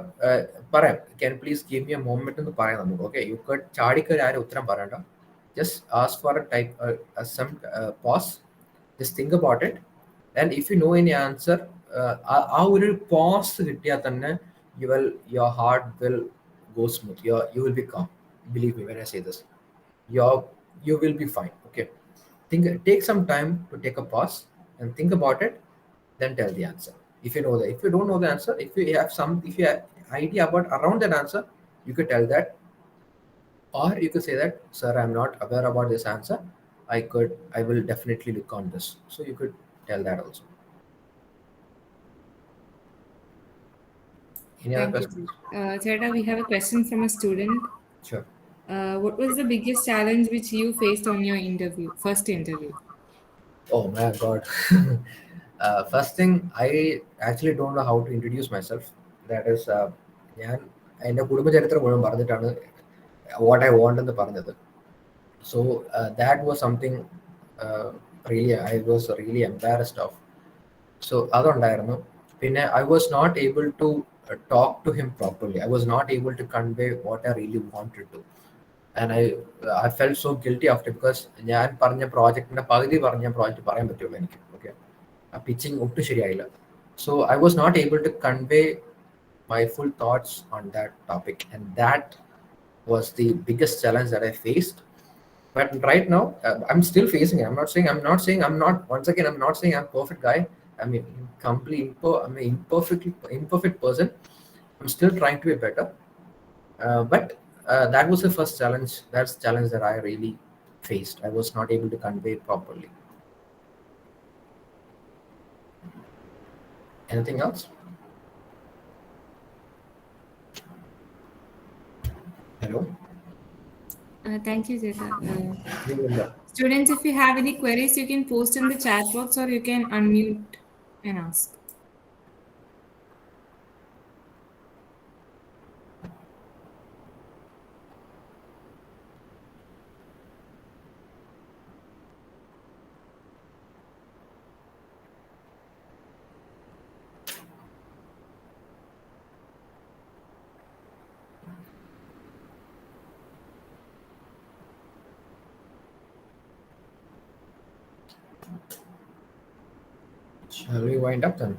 പറയാം. Can please give me a moment എന്ന് പറയാം നമുക്ക്. Okay. You could ചാടിക്കറി ആരും ഉത്തരം പറയണ്ട. Just ask for some pause. Just think about it. And if you know any answer, ആ ഒരു pause കിട്ടിയാൽ തന്നെ your heart will go smooth. You will be calm. Believe me when I say this. You will be fine. Okay. Take some time to take a pause and think about it, then tell the answer. If you know that, if you don't know the answer, if you have idea about around that answer, you could tell that, or you could say that, sir, I'm not aware about this answer. I will definitely look on this. So you could tell that also. Any other questions? ചേട്ടാ, we have a question from a student. Sure. What was the biggest challenge which you faced on your first interview? Oh my God. First thing, I actually don't know how to introduce myself. That is, ഞാൻ എൻ്റെ കുടുംബചരിത്രം മുഴുവൻ പറഞ്ഞിട്ടാണ് what I want എന്ന് പറഞ്ഞത്. So that was something really I was really embarrassed of. So അതുണ്ടായിരുന്നു. പിന്നെ I was not able to talk to him properly. I was not able to convey what I really wanted to. And I felt so guilty after, because ഞാൻ പറഞ്ഞ പ്രോജക്റ്റിന്റെ പകുതി പറഞ്ഞ project പറയാൻ പറ്റുള്ളൂ എനിക്ക്. Okay, ആ പിച്ചിങ് ഒട്ടും ശരിയായില്ല. So I was not able to convey my full thoughts on that topic, and that was the biggest challenge that I faced. But right now, I'm still facing it. I'm not saying I'm not. Once again, I'm not saying I'm a perfect guy. I'm I'm an imperfect person. I'm still trying to be better. But that was the first challenge. That's the challenge that I really faced. I was not able to convey it properly. Anything else? Hello? Thank you, Zeta. Nivinda. Students, if you have any queries, you can post in the chat box or you can unmute and ask. Shall we wind up then?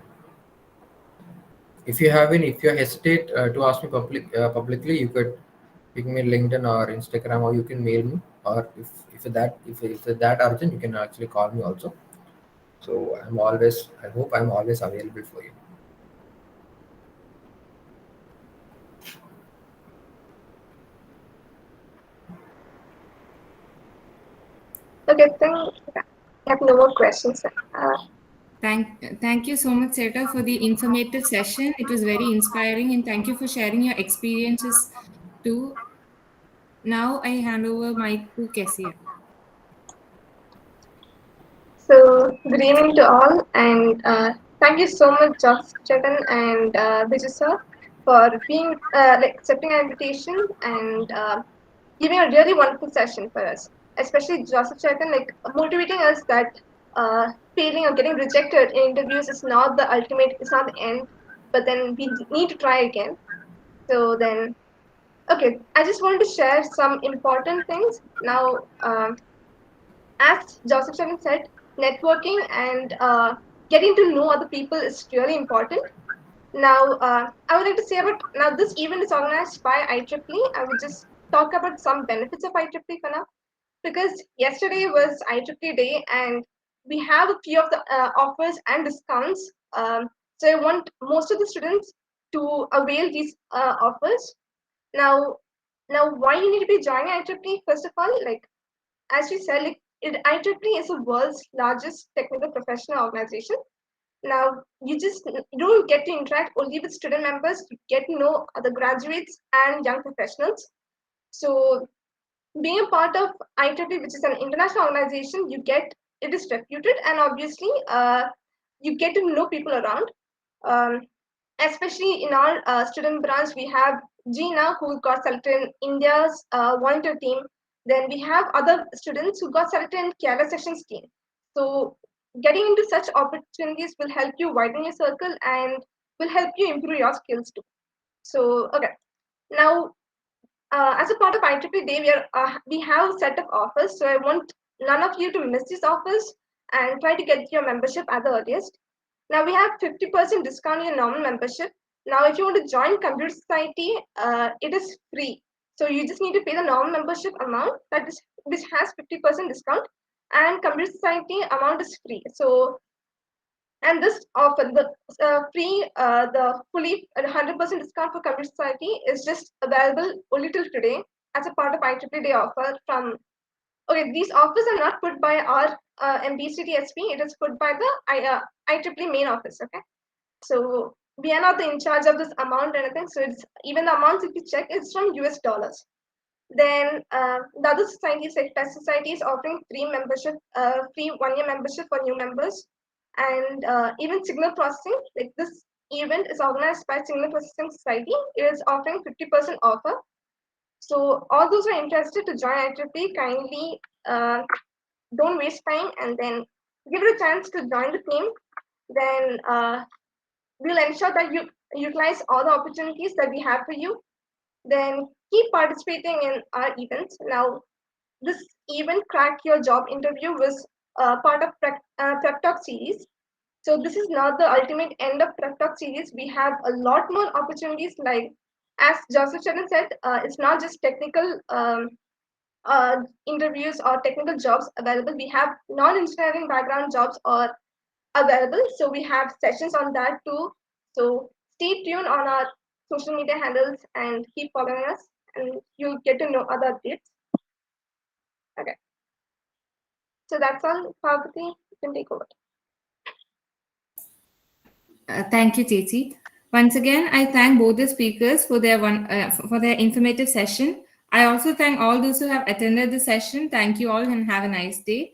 If you hesitate to ask me publicly, you could ping me LinkedIn or Instagram, or you can mail me. Or if it's that urgent, you can actually call me also. So I hope I'm always available for you. Okay, I have no more questions. Thank you so much, Seta, for the informative session. It was very inspiring, and thank you for sharing your experiences too. Now I hand over mic to Kessia. So, good evening to all, and thank you so much, Josh Chetan and Biju sir, for being accepting our invitation and giving a really wonderful session for us. Especially Joseph Chetan, motivating us that failing or getting rejected in interviews is not the ultimate, it's not the end, but then we need to try again. So then, okay, I just wanted to share some important things now. As Joseph Chetan said, networking and getting to know other people is really important. Now, I would like to say about now this event is organized by IEEE. I would just talk about some benefits of IEEE for now, because yesterday was IEEE day and we have a few of the offers and discounts. So I want most of the students to avail these offers. Now, why you need to be joining IEEE? First of all, as we said, IEEE is the world's largest technical professional organization. Now, you don't get to interact only with student members, you get to know other graduates and young professionals. So, being a part of IEEE, which is an international organization, it is reputed, and obviously, you get to know people around. Um, Especially in our student branch, we have Gina, who got selected in India's volunteer team. Then we have other students who got selected in Kerala sections team. So getting into such opportunities will help you widen your circle and will help you improve your skills too. So okay, now as a part of IEEE Day, we have a set of offers. So I want none of you to miss these offers and try to get your membership at the earliest. Now we have 50% discount in your normal membership. Now, if you want to join Computer Society, it is free. So you just need to pay the normal membership amount which has 50% discount, and Computer Society amount is free. So, and this offer, the fully 100% discount for Computer Society is just available only till today as a part of IEEE Day offer from. Okay, these offers are not put by our MBCET SP. It is put by the IEEE main office. Okay, so we are not in charge of this amount or anything. So it's even the amounts if you check, it's from US dollars. Then the other societies like Test Society is offering free 1-year membership for new members. and even signal processing. Like this event is organized by Signal Processing Society. It is offering 50% offer. So all those who are interested to join IEEE, kindly don't waste time and then give it a chance to join the team. Then we'll ensure that you utilize all the opportunities that we have for you. Then keep participating in our events. Now, this event, Crack Your Job Interview, was part of Prep Talk series. So this is not the ultimate end of Prep Talk series. We have a lot more opportunities. Like as Joseph Sheldon said, it's not just technical interviews or technical jobs available. We have non-engineering background jobs are available. So we have sessions on that too. So stay tuned on our social media handles and keep following us, and you'll get to know other updates. Okay. So that's all. Parvati, you can take over. Thank you, Titi. Once again, I thank both the speakers for their informative session. I also thank all those who have attended the session. Thank you all and have a nice day.